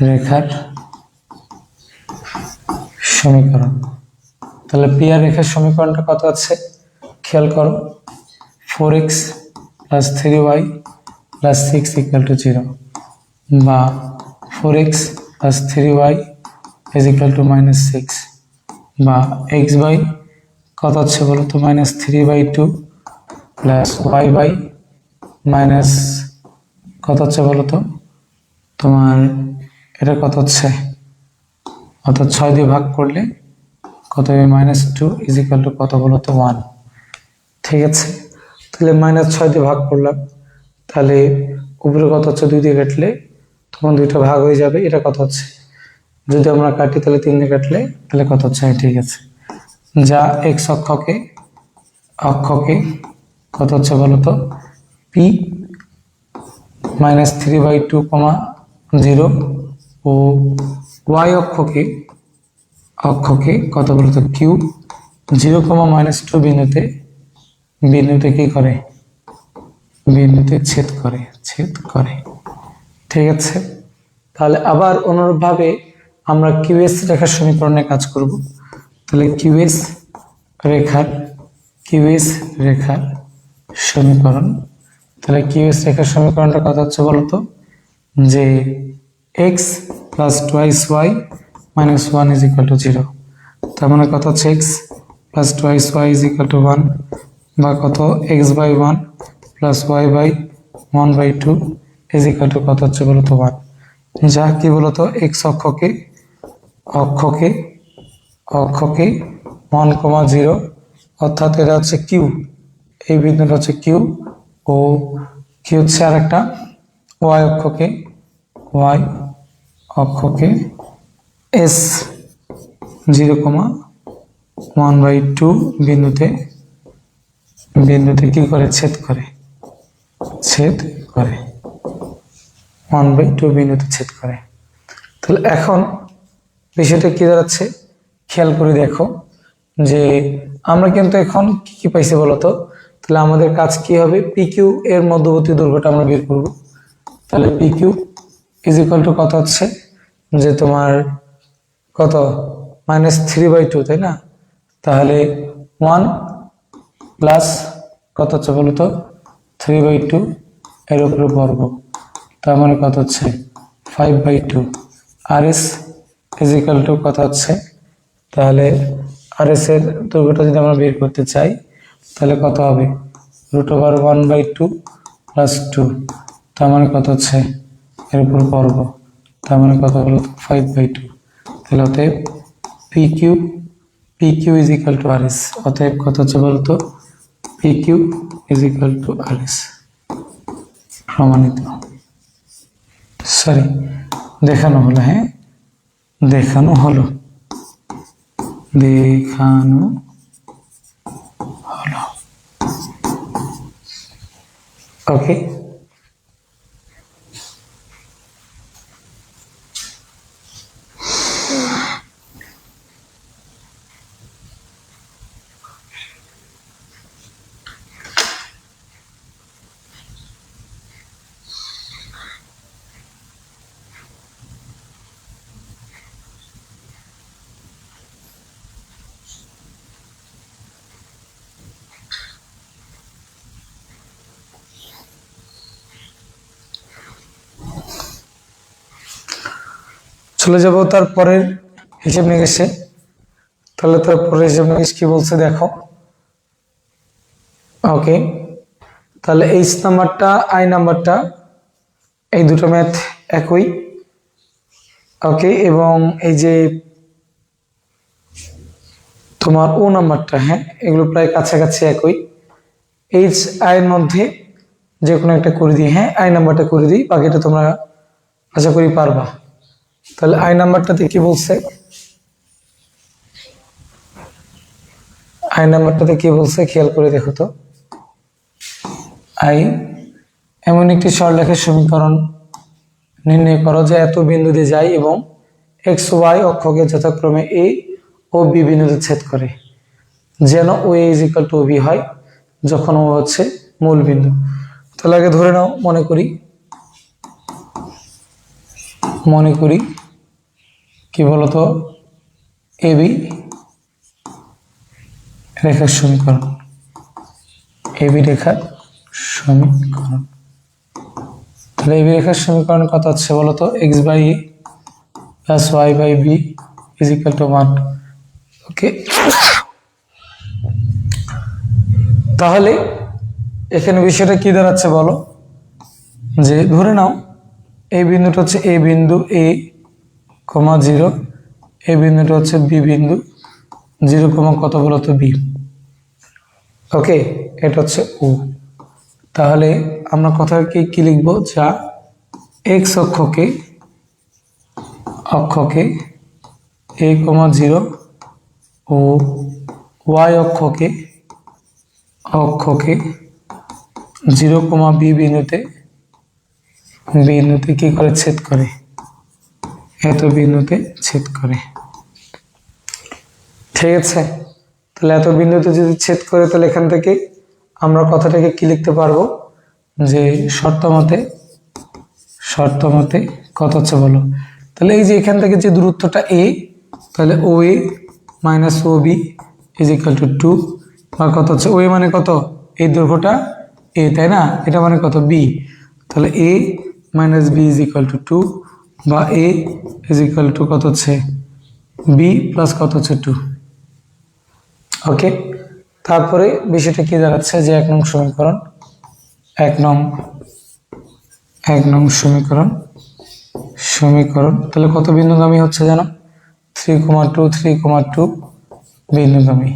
রেখার সমীকরণ। তাহলে পি আর রেখার সমীকরণটা কত আছে খেয়াল করো, 4x plus 3y plus 6 equal to 0, বা 4x plus 3y is equal two -6, বা x বাই কত হচ্ছে বলো তো -3/2 প্লাস y বাই মাইনাস কত হচ্ছে বলো তো তোমার এটা কত হচ্ছে, অর্থাৎ 6 দিয়ে ভাগ করলে কত হবে, -2 ইজ ইকুয়াল টু কত বলো তো 1। ঠিক আছে, তাহলে -6 দিয়ে ভাগ করলাম, তাহলে উপরে কত হচ্ছে 2 দিয়ে কাটলে তখন দুইটা ভাগ হয়ে যাবে, এটা কত হচ্ছে, যদি আমরা কাটি তাহলে 3 দিয়ে কাটলে তাহলে কত হচ্ছে। ঠিক আছে, যা এক্স অক্ষকে কত হচ্ছে বলতো পি -3/2, 0, ও ওয়াই অক্ষকে কত বলতো কিউ 0, -2 বিন্দুতে কি করে, বিন্দুতে ছেদ করে। ঠিক আছে, তাহলে আবার অনুরূপভাবে আমরা কিউএস রেখার সমীকরণে কাজ করব। তাহলে কিউএস রেখার সমীকরণ, তাহলে কিউএস রেখার সমীকরণটা কত হচ্ছে বলতো যে x plus twice y minus 1 is equal to 0। তার মানে কত হচ্ছে x plus twice y is equal to 1, বা কত x by 1 plus y by 1/2 is equal to কত হচ্ছে বলতো 1, যা কি বলতো এক্স অক্ষকে 1,0, অর্থাৎ এটা হচ্ছে কিউ, এই বিন্দুটা হচ্ছে কিউ, ও কি হচ্ছে আর একটা ওয়াই অক্ষকে এস 0,1/2 বিন্দুতে কি করে ছেদ করে 1/2 বিন্দুতে ছেদ করে। তাহলে এখন বিষয়টা কি দাঁড়াচ্ছে খেয়াল করে দেখো, যে আমরা কিন্তু এখন কি পাইছি বলতো, তাহলে আমাদের কাজ কি হবে, পি কিউ এর মধ্যবর্তী দৈর্ঘ্যটা আমরা বের করব। তাহলে P Q is equal to কত হচ্ছে যে তোমার কত -3/2, তাই না? তাহলে 1 প্লাস কত হচ্ছে বলতো 3/2 এর উপরে বর্গ, তার মানে কত হচ্ছে 5/2। আর এস ইজ ইকুয়াল টু কত হচ্ছে, তাহলে আর এস এর দৈর্ঘ্যটা যদি আমরা বের করতে চাই তাহলে কত হবে, √1/2 প্লাস 2, তার মানে কত হচ্ছে এর উপর বর্গ, তার মানে কত হলো 5/2। তাহলে অতএব P Q is equal to R S, অতএব কত হচ্ছে বলতো P Q is equal to R S. প্রমাণিত, সরি দেখানো হলো, হ্যাঁ দেখানো হলো। ওকে, চলে যাব তার পরের হিসাব নিকেশে। তাহলে তার পরের হিসাব নিকেশ কি বলছে দেখো। ওকে, তাহলে এইচ নাম্বারটা আই নাম্বারটা এই দুটো ম্যাথ একই। ওকে, এবং এই যে তোমার ও নাম্বারটা, হ্যাঁ এগুলো প্রায় কাছাকাছি একই। এইচ আই এর মধ্যে যে কোনো একটা করে দিই, হ্যাঁ আই নাম্বারটা করে দিই, বাকিটা তোমরা আশা করি পারবা। তাহলে আই নাম্বারটাতে কি বলছে, আই নাম্বারটাতে কি বলছে খেয়াল করে দেখো তো। আই এমন একটি সরলরেখার সমীকরণ নির্ণয় করো যে এত বিন্দু দিয়ে যায় এবং এক্স ওয়াই অক্ষকে যথাক্রমে এ ও বি বিন্দুতে ছেদ করে, যেন ও A is equal two B হয় যখন ও হচ্ছে মূল বিন্দু। তাহলে আগে ধরে নাও, মনে করি কি বলতো, এ বি রেখার সমীকরণ, এ বি রেখার সমীকরণ। তাহলে এই রেখার সমীকরণ কত হচ্ছে বলতো, x by a plus y by b is equal to 1। Okay, তাহলে এখানে বিষয়টা কি দাঁড়াচ্ছে বলো, যে ধরে নাও এই বিন্দুটা হচ্ছে এ বিন্দু এ কমা 0, এই বিন্দুটা হচ্ছে বি বিন্দু 0 কমা কত বলতো বি। ওকে, এটা হচ্ছে ও। তাহলে আমরা কথাকে কি লিখবো, যা এক্স অক্ষকে এ কমা 0 ও ওয়াই অক্ষকে 0 কমা বি বিন্দুতে কি করে ছেদ করে, এত বিন্দুতে ছেদ করে। ঠিক আছে, তাহলে এত বিন্দুতে যদি ছেদ করে, তাহলে এখান থেকে আমরা কথাটাকে কি লিখতে পারবো, যে শর্ত মতে কত হচ্ছে বলো। তাহলে এই যে এখান থেকে যে দূরত্বটা এ, তাহলে O A minus O B is equal to 2, বা কত হচ্ছে ও এ মানে কত, এই দৈর্ঘ্যটা এ তাই না, এটা মানে কত বি। তাহলে A minus B is equal to 2, বা এ ইজ ইকুয়াল টু কত হচ্ছে বি প্লাস কত হচ্ছে 2। ওকে, তারপরে বিষয়টা কি দাঁড়াচ্ছে, যে 1 নং সমীকরণ তাহলে কত বিন্দুগামী হচ্ছে জানো, 3,2 বিন্দুগামী।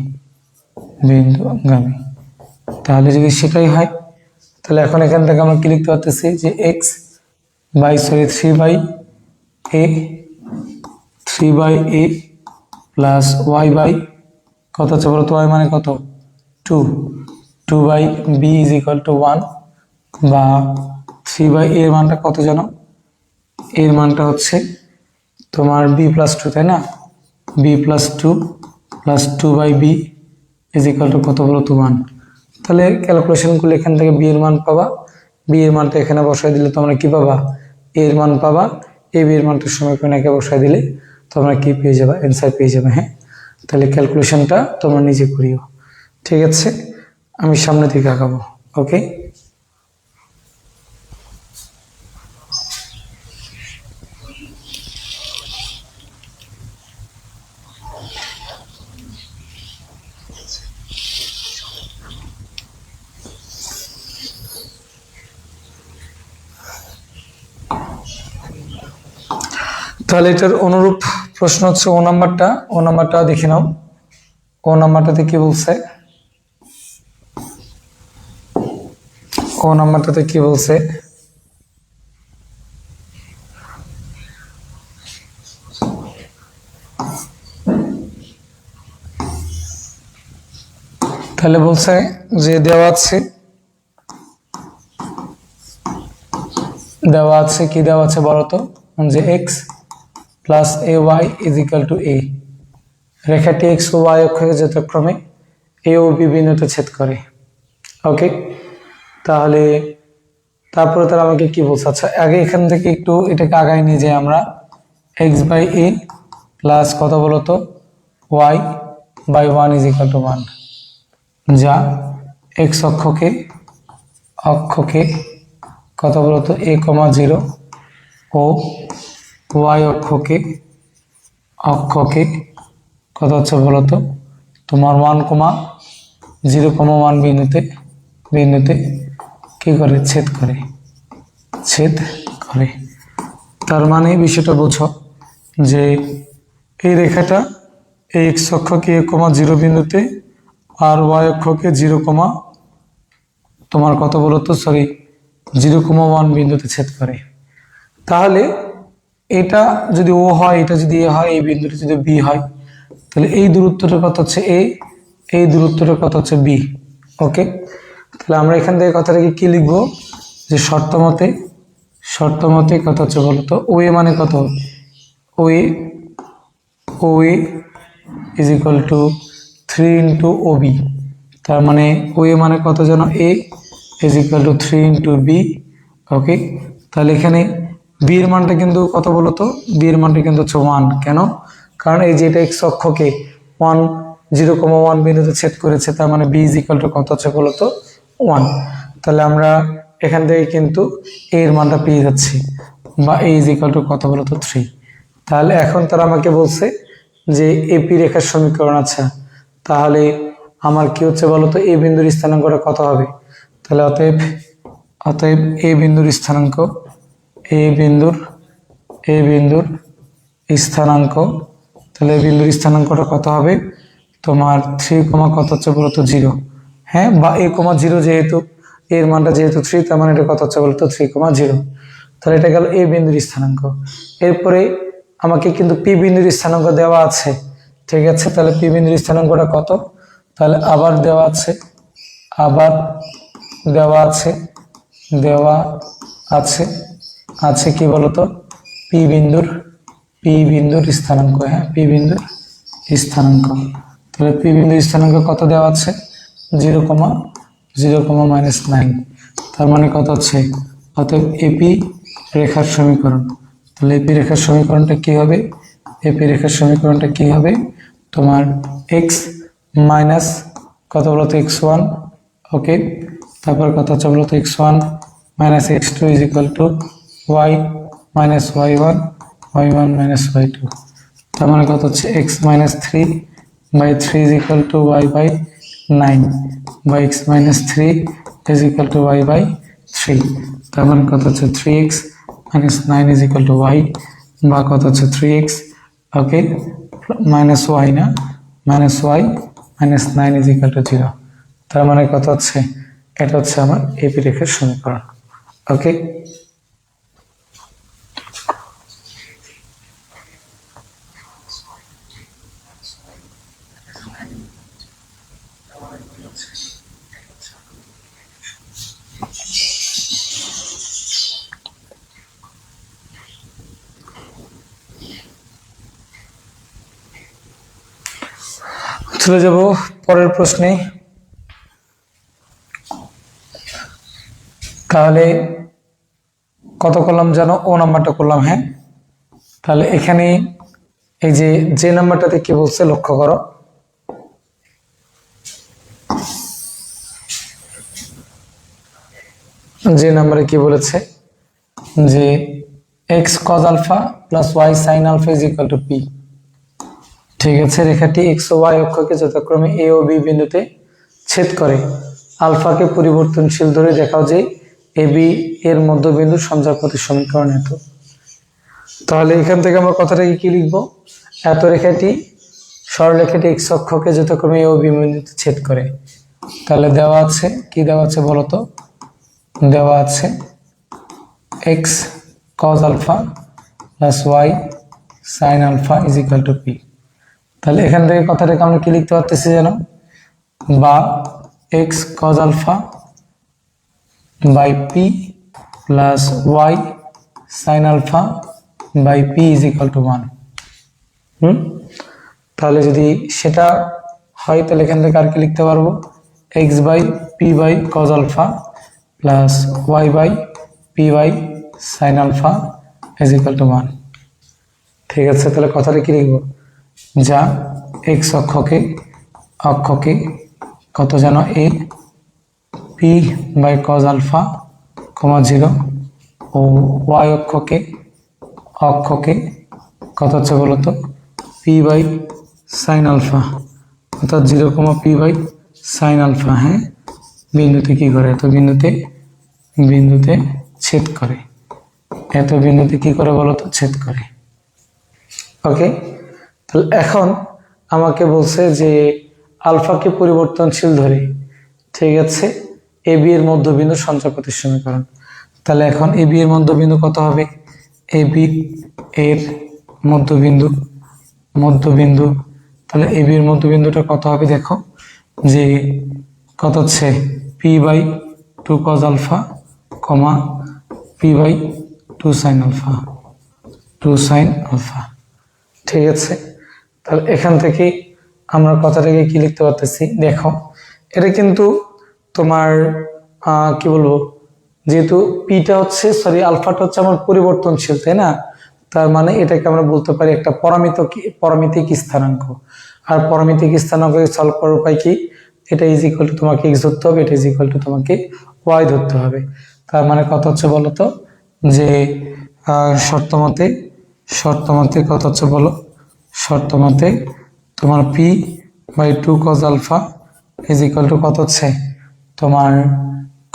তাহলে যদি সেটাই হয়, তাহলে এখন এখান থেকে আমরা কি লিখতে পারতেছি, যে x by 3 by a plus y by কত হচ্ছে বলতো, ওয়াই মানে কত 2 by b is equal to 1, বা 3 বাই এর মানটা কত জানো, এর মানটা হচ্ছে তোমার বি প্লাস 2 তাই না, b plus 2 by b is equal to কত বলতো 1। তাহলে ক্যালকুলেশন করলে এখান থেকে বি এর মান পাবা, বি এর মানটা এখানে বসাই দিলে তোমরা কি পাবা, এর মান পাবা, এ বি এর মানটা সমীকরণে বসাই দিলে তোমরা কি পেয়ে যাবে, অ্যান্সার পেয়ে যাবে। হ্যাঁ, তাহলে ক্যালকুলেশনটা তোমরা নিজে করিও। ঠিক আছে, আমি সামনে দিকে আগাবো। ওকে, তাহলে এটার অনুরূপ প্রশ্ন হচ্ছে ও নাম্বারটা দেখে নাও। ও নাম্বারটাতে কি বলছে, তাহলে বলছে যে দেওয়া আছে কি দেওয়া আছে বলতো, যে x plus a y is equal to a, রেখাটি এক্স ও ওয়াই অক্ষকে যথাক্রমে এ ও বি বিন্দুতে ছেদ করে। ওকে, তাহলে তারপরে তারা আমাকে কি বলছে, আচ্ছা আগে এখান থেকে একটু এটাকে আগায় নিয়ে যাই আমরা, এক্স বাই এ প্লাস কত বলতো y by 1 is equal to 1, যা এক্স অক্ষকে কত বলতো এ কমা 0 ও ওয়াই অক্ষকে কত হচ্ছে বলতো তোমার 1,0,1 বিন্দুতে কি করে ছেদ করে। তার মানে বিষয়টা বোঝো যে এই রেখাটা এই এক্স অক্ষকে 1,0 বিন্দুতে আর ওয়াই অক্ষকে 0, তোমার কত বলতো 0,1 বিন্দুতে ছেদ করে। তাহলে এটা যদি ও হয়, এটা যদি এ হয়, এই বিন্দুটা যদি বি হয়, তাহলে এই দূরত্বটা কত হচ্ছে এ, এই দূরত্বটা কত হচ্ছে বি। ওকে, তাহলে আমরা এখান থেকে কথাটাকে কি লিখবো যে শর্ত মতে কত হচ্ছে বলতো ও এ মানে কত, O A is equal to 3 into O B. তার মানে ও এ মানে কত যেন A is equal to 3 into B. Okay, তাহলে এখানে বি এর মানটা কিন্তু কত বলতো, বি এর মানটা কিন্তু হচ্ছে 1। কেন? কারণ এই যে এটা এক্স অক্ষকে 0,1 বিন্দুতে ছেদ করেছে, তার মানে বি ইজ ইকুয়াল টু কত হচ্ছে বলতো 1। তাহলে আমরা এখান থেকে কিন্তু এ এর মানটা পেয়ে যাচ্ছি, বা এ ইজ ইকুয়াল টু কত বলতো 3। তাহলে এখন তারা আমাকে বলছে যে এপি রেখার সমীকরণ। আচ্ছা, তাহলে আমার কি হচ্ছে বলতো এ বিন্দুর স্থানাঙ্কটা কত হবে? তাহলে অতএব এ বিন্দুর স্থানাঙ্ক, এ বিন্দুর স্থানাঙ্ক, তাহলে এই বিন্দুর স্থানাঙ্কটা কত হবে তোমার 3, কত হচ্ছে বলতো 0। হ্যাঁ, বা a, 0 যেহেতু এর মানটা যেহেতু 3, তার মানে এটা কত হচ্ছে বলতো 3,0। তাহলে এটা গেল a বিন্দুর স্থানাঙ্ক। এরপরে আমাকে কিন্তু p বিন্দুর স্থানাঙ্ক দেওয়া আছে। ঠিক আছে, তাহলে p বিন্দুর স্থানাঙ্কটা কত? তাহলে আবার দেওয়া আছে কি বলতো p বিন্দুর স্থানাঙ্ক। হ্যাঁ, p বিন্দুর স্থানাঙ্ক। তাহলে p বিন্দুর স্থানাঙ্ক কত দেওয়া আছে? 0,9। তার মানে কত হচ্ছে? অতএব এপি রেখার সমীকরণ। তাহলে এপি রেখার সমীকরণটা কি হবে? এপি রেখার সমীকরণটা কি হবে তোমার x মাইনাস কত বলতো x1। ওকে, তারপর কত হচ্ছে বলতো x1 minus x2 is equal to y minus y1 minus y2। তার মানে কত হচ্ছে x minus 3/3 is equal to y by 9, বা x minus 3 is equal to y by 3। তার মানে কত হচ্ছে 3x minus 9 is equal to y, বা কত হচ্ছে 3x ওকে মাইনাস y না minus y minus 9 is equal to 0। তার মানে কত হচ্ছে? এটা হচ্ছে আমার এপি রেখার সমীকরণ। ওকে, চলে যাব পরের প্রশ্নে। তাহলে কত করলাম জানো? ও নাম্বারটা করলাম। হ্যাঁ, তাহলে এখানে এই যে নাম্বারটাতে কি বলছে লক্ষ্য করো, যে নাম্বারে কি বলেছে যে x cos alpha plus y sin alpha is equal to p। ঠিক আছে, রেখাটি x ও y অক্ষকে যথাক্রমে a ও b বিন্দুতে ছেদ করে। আলফাকে পরিবর্তনশীল ধরে দেখাও যে এ বি এর মধ্যবিন্দু সঞ্চারপথের সমীকরণ এত। তাহলে এখান থেকে আমরা কথাটাকে কি লিখবো? এত রেখাটি সরলরেখাটি x অক্ষকে যথাক্রমে a ও b বিন্দুতে ছেদ করে। তাহলে দেওয়া আছে কি, দেওয়া আছে বলতো? দেওয়া আছে x cos alpha plus y sin alpha is equal to p। তাহলে এখান থেকে কথাটাকে আমরা কি লিখতে পারতেছি জানো? বা x cos alpha by p plus y sin alpha by p is equal to 1। তাহলে যদি সেটা হয় তাহলে এখান থেকে আর কি লিখতে পারবো? x by p by cos alpha plus y by p by sin alpha is equal to 1। ঠিক আছে, তাহলে কথাটা কি লিখবো? যা x অক্ষকে কত যেন a p by cos alpha 0 ও y অক্ষকে কত হচ্ছে বলতো পি বাই সাইন আলফা, অর্থাৎ 0, পি বাই সাইন আলফা। হ্যাঁ, বিন্দুতে কি করে, এত বিন্দুতে ছেদ করে, এত বিন্দুতে কি করে বলতো ছেদ করে। ওকে, তাহলে এখন আমাকে বলছে যে আলফাকে পরিবর্তনশীল ধরে, ঠিক আছে, এ বি এর মধ্যবিন্দু সঞ্চাপতির সমীকরণ। তাহলে এখন এ বি এর মধ্যবিন্দু কত হবে, এ বি এর মধ্যবিন্দু, তাহলে এ বি এর মধ্যবিন্দুটা কত হবে দেখো, যে কত হচ্ছে p by 2 cos alpha, p by 2 sin alpha, ঠিক আছে। তাহলে এখান থেকে আমরা কথাটাকে কি লিখতে পারতেছি দেখো, এটা কিন্তু তোমার কি বলবো, যেহেতু পিটা হচ্ছে আলফাটা হচ্ছে আমার পরিবর্তনশীল, তাই না, তার মানে এটাকে আমরা বলতে পারি একটা পরামিতিক স্থানাঙ্ক। আর পরামিতিক স্থানাঙ্ক সলভ করার উপায় কি, এটা ইজ ইকুয়াল টু তোমাকে এক্স ধরতে হবে, এটা ইজ ইকুয়াল টু তোমাকে ওয়াই ধরতে হবে। তার মানে কত হচ্ছে বলতো, যে শর্তমতে কত হচ্ছে বলো, শর্তমতে তোমার p by 2 cos alpha is equal to কত হচ্ছে তোমার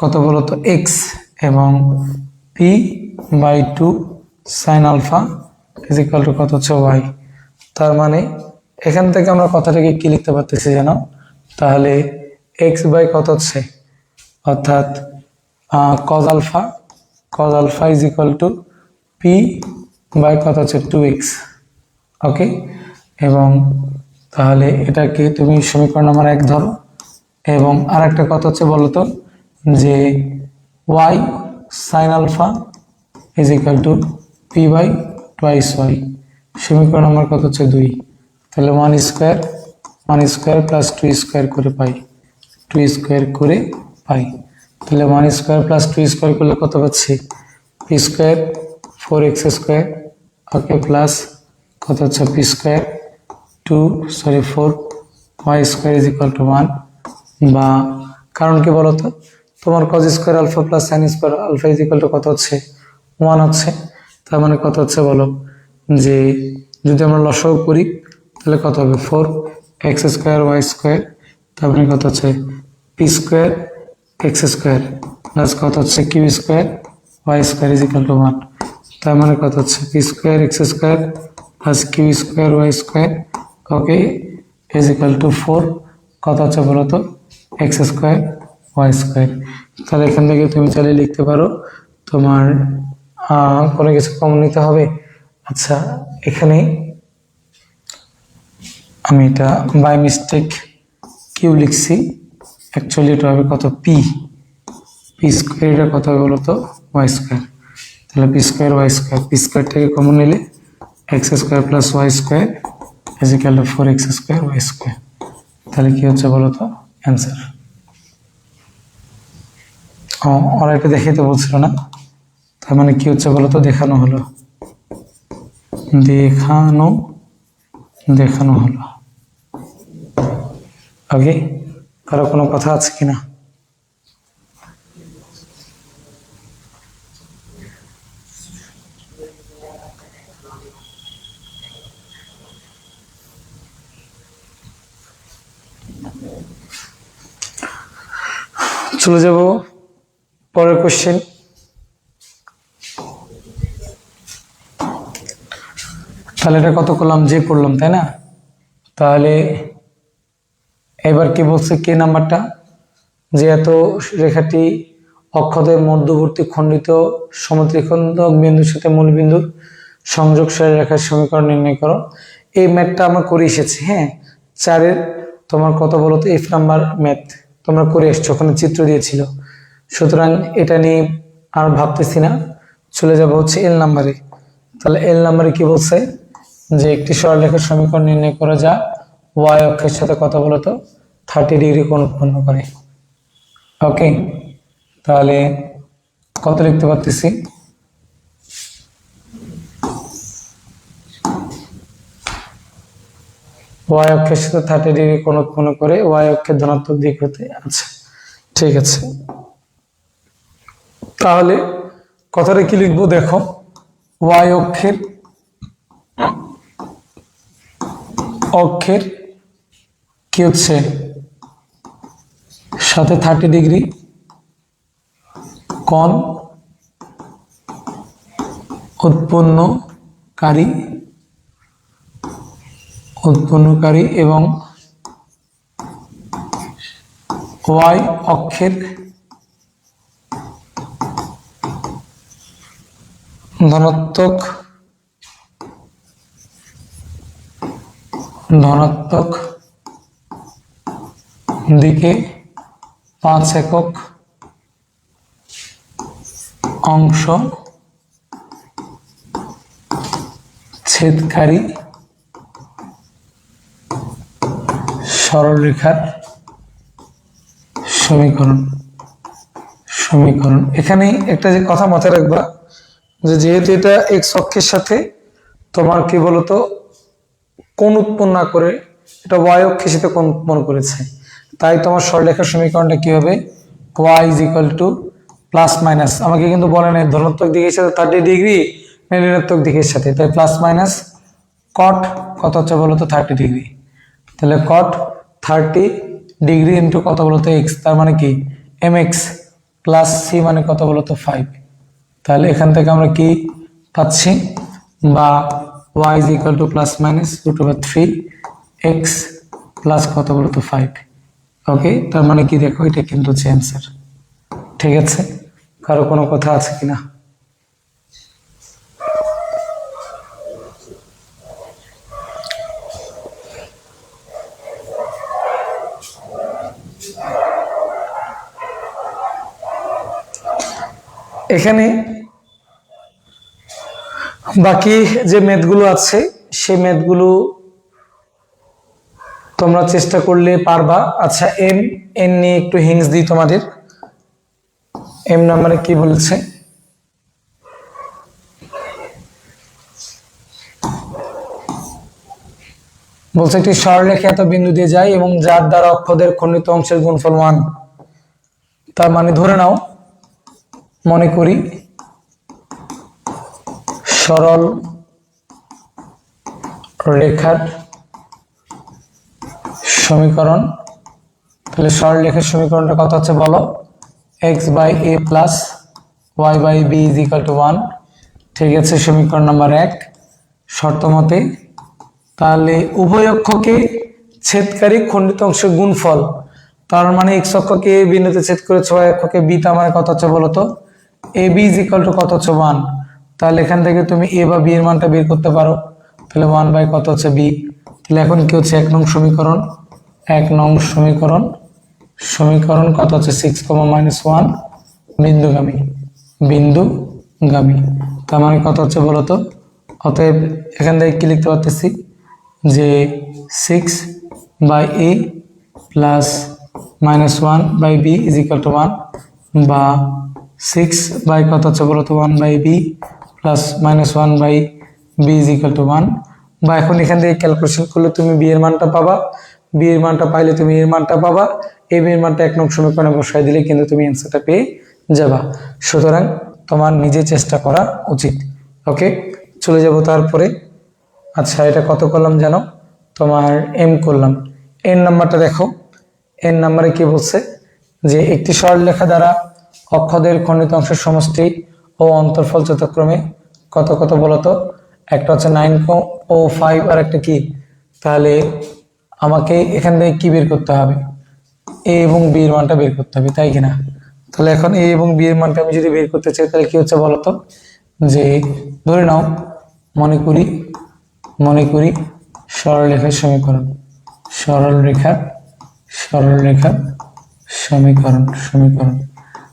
কত বলতো এক্স, এবং p by 2 sine alpha is equal to কত হচ্ছে ওয়াই। তার মানে এখান থেকে আমরা কথাটাকে কি লিখতে পারতেছি জানো, তাহলে এক্স বাই কত হচ্ছে, অর্থাৎ cos alpha is equal to p by কত হচ্ছে 2x। ওকে, এবং তাহলে এটাকে তুমি সমীকরণ নাম্বার 1 ধরো, এবং আর একটা কথা হচ্ছে বলতো যে y sin alpha is equal to p by twice y, সমীকরণ নাম্বার কত হচ্ছে 2। তাহলে 1 স্কোয়ার প্লাস 2 স্কোয়ার করে পাই, তাহলে 1 স্কোয়ার প্লাস 2 স্কোয়ার করলে কত পাচ্ছি, p square 4x square, okay, plus কত হচ্ছে p square 4 y square is equal to 1, বা কারণ কি বলতো, তোমার cos square alpha plus sine square alpha is equal to কত হচ্ছে 1 হচ্ছে। তার মানে কত হচ্ছে বলো, যে যদি আমরা লসাগু করি তাহলে কত হবে 4x স্কোয়ার ওয়াই স্কোয়ার, তার মানে কত হচ্ছে p square x square plus কত হচ্ছে q square y square is equal to 1। তার মানে কত হচ্ছে p square x square plus q square y square, okay, is equal to 4 কত হচ্ছে বলো তো এক্স স্কোয়ার ওয়াই স্কোয়ার। তাহলে এখান থেকে তুমি চাইলে লিখতে পারো তোমার কোনো কিছু কমন নিতে হবে। আচ্ছা, এখানে আমি এটা বাই মিস্টেক কিউ লিখছি, অ্যাকচুয়ালি এটা হবে কত পি স্কোয়ার, এটা কত হবে বলো তো ওয়াই স্কোয়ার। তাহলে p square y square, p square থেকে কমন নিলে x square plus y square is equal to 4x square y square. তাহলে কি হচ্ছে বলো তো অ্যান্সার। ওরা এটা দেখাইতে বলছিল না, তার মানে কি হচ্ছে বলো তো দেখানো হলো, ওকে। কারো কোনো কথা আছে কিনা? চলে যাব পরের কোশ্চেন। তাহলে এটা কত করলাম, যে পড়লাম, তাই না? তাহলে এবার কি বলছে কে নাম্বারটা, যে এত রেখাটি অক্ষদের মধ্যবর্তী খণ্ডিত সমত্রিখণ্ডক বিন্দুর সাথে মূল বিন্দুর সংযোগ রেখার সমীকরণ নির্ণয় করো। এই ম্যাথটা আমরা করে এসেছি, হ্যাঁ, 4-এর তোমার কত বলো তো এফ নাম্বার ম্যাথ তোমরা করে এসছো, ওখানে চিত্র দিয়েছিল। সুতরাং এটা নিয়ে আর ভাবতেছি না, চলে যাব হচ্ছে এল নাম্বারে। তাহলে এল নাম্বারে কি বলছে, যে একটি সরলরেখার সমীকরণ নির্ণয় করা যা ওয়াই অক্ষের সাথে কত বলতো 30 ডিগ্রি কোণ উৎপন্ন করে। ওকে, তাহলে কত লিখতে পারতেছি, ওয়াই অক্ষের সাথে 30 ডিগ্রি কোণ উৎপন্ন করে ওয়াই অক্ষের ধনাত্মক দিক হতে। আচ্ছা, ঠিক আছে। তাহলে কথাটা কি লিখবো দেখো, ওয়াই অক্ষের অক্ষের কি হচ্ছে সাথে 30 ডিগ্রি কোণ উৎপন্নকারী এবং ওয়াই অক্ষের ধনাত্মক দিকে 5 একক অংশ ছেদকারী সরলরেখার সমীকরণ। এখানে একটা যে কথা মাথায় রাখবা, যে যেহেতু এটা এক্স অক্ষের সাথে তোমার কি বলতো কোণ উৎপন্ন না করে এটা ওয়াই অক্ষের সাথে কোণ উৎপন্ন করেছে, তাই তোমার সরলরেখার সমীকরণটা কি হবে, y is equal to plus minus, আমাকে কিন্তু বলে নাই ধনাত্মক দিকের সাথে 30 ডিগ্রি ঋণাত্মক দিকের সাথে, তাই প্লাস মাইনাস কট কত হচ্ছে বলতো 30 ডিগ্রি, তাহলে কট 30 ডিগ্রি ইন্টু কত বলতো এক্স, তার মানে কি এম এক্স প্লাস সি মানে কত বলতো 5, তাহলে এখান থেকে আমরা কি পাচ্ছি, বা y is equal to plus minus √3 x plus কত বলতো 5। ওকে, তার মানে কি দেখো এটা কিন্তু হচ্ছে অ্যান্সার। ঠিক আছে, কারো কোনো কথা আছে কিনা? এখানে বাকি যে ম্যাথগুলো আছে সেই ম্যাথগুলো তোমরা চেষ্টা করলে পারবা। আচ্ছা, এন নিয়ে একটু হিংস দিই তোমাদের। এম নাম্বারে কি বলছে, বলছে একটি সরলরেখা এত বিন্দু দিয়ে যায় এবং যার দ্বারা অক্ষদের খণ্ডিত অংশের গুণফল 1, তার মানে ধরে নাও, মনে করি সরল রেখার সমীকরণ, তাহলে সরল রেখার সমীকরণটা কত হচ্ছে বলো, x by a plus y by b is equal to 1। ঠিক আছে, সমীকরণ নাম্বার 1 শর্ত মতে, তাহলে উভয় অক্ষকে ছেদকারী খণ্ডিত অংশের গুণফল, তার মানে এক্স অক্ষকে এ বিন্দুতে ছেদ করেছে, ওয়াই অক্ষকে বি, তার মানে কত হচ্ছে বলতো A B is equal to কত হচ্ছে 1। তাহলে এখান থেকে তুমি এ বা বি এর মানটা বের করতে পারো, তাহলে 1 বাই কত হচ্ছে বি। তাহলে এখন কি হচ্ছে 1 নং সমীকরণ কত হচ্ছে 6, -1 বিন্দুগামী, তার মানে কত হচ্ছে বলতো, অতএব এখান থেকে কি লিখতে পারতেছি যে 6 by a plus -1 by b is equal to 1, বা 6 বাই কত হচ্ছে বলতো 1 by b plus -1 by b is equal to 1, বা এখন এখান থেকে ক্যালকুলেশন করলে তুমি বি এর মানটা পাবা, বি এর মানটা পাইলে তুমি এর মানটা পাবা, এ বি এর মানটা 1 নং সমীকরণে বসাই দিলে কিন্তু তুমি অ্যান্সারটা পেয়ে যাবা। সুতরাং তোমার নিজে চেষ্টা করা উচিত। ওকে, চলে যাব তারপরে। আচ্ছা, এটা কত করলাম জানো, তোমার এম করলাম। এন নাম্বারটা দেখো, এন নাম্বারে কি বলছে, যে একটি সরলরেখা দ্বারা অক্ষদের খণ্ডিত অংশের সমষ্টি ও অন্তর্ফল যথাক্রমে কত কত বলতো, একটা হচ্ছে 9.05 আর একটা কি, তাহলে আমাকে এখান থেকে কি বের করতে হবে, এ এবং বি এর মানটা বের করতে হবে, তাই কিনা? তাহলে এখন এ এবং বি এর মানটা আমি যদি বের করতে চাই, তাহলে কি হচ্ছে বলতো, যে ধরে নাও, মনে করি সরলরেখার সমীকরণ,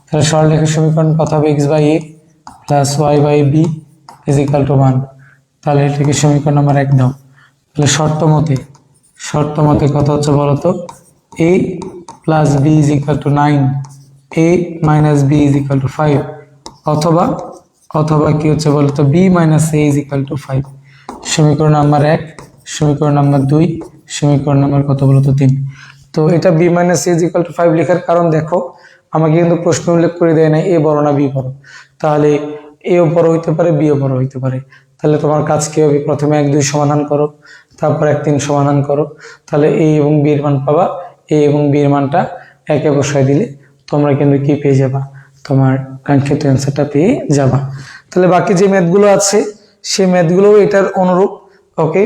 তাহলে সরলরেখার সমীকরণ কত হবে, x by a plus y by b is equal to 1। তাহলে এটাকে সমীকরণ নাম্বার 1 দাও। তাহলে শর্ত মতে কত হচ্ছে বলতো, a plus b is equal to 9, a minus B is equal to 5, অথবা কি হচ্ছে বলতো b minus a is equal to 5। সমীকরণ নাম্বার 1, সমীকরণ নাম্বার 2, সমীকরণ নাম্বার কত বলতো 3। তো এটা b minus a is equal to 5 লেখার কারণ দেখো, আমাকে কিন্তু প্রশ্ন উল্লেখ করে দেয় না এ বড় না বি বড়, তাহলে এও বড় হইতে পারে বিও বড় হইতে পারে। তাহলে তোমার কাজ কি হবে, প্রথমে 1 2 সমাধান করো, তারপর 1 3 সমাধান করো, তাহলে এ এবং বি এর মান পাবা। এ এবং বি এর মানটা একে বসায় দিলে তোমরা কিন্তু কি পেয়ে যাবা, তোমার কাঙ্ক্ষিত অ্যান্সারটা পেয়ে যাবা। তাহলে বাকি যে ম্যাথগুলো আছে সেই ম্যাথগুলো এটার অনুরূপ। ওকে,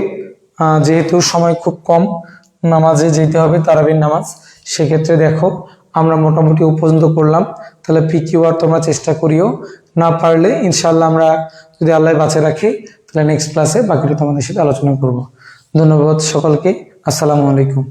যেহেতু সময় খুব কম, নামাজে যেতে হবে, তারাবির নামাজ, সেক্ষেত্রে দেখো আমরা মোটামুটি পর্যন্ত করলাম। তাহলে PQ আর তোমরা চেষ্টা করিও, না পারলে ইনশাল্লাহ আমরা যদি আল্লাহ বাঁচে রাখে তাহলে নেক্সট ক্লাসে বাকিটা তোমাদের সাথে আলোচনা করব। ধন্যবাদ সকলকে, আসসালামু আলাইকুম।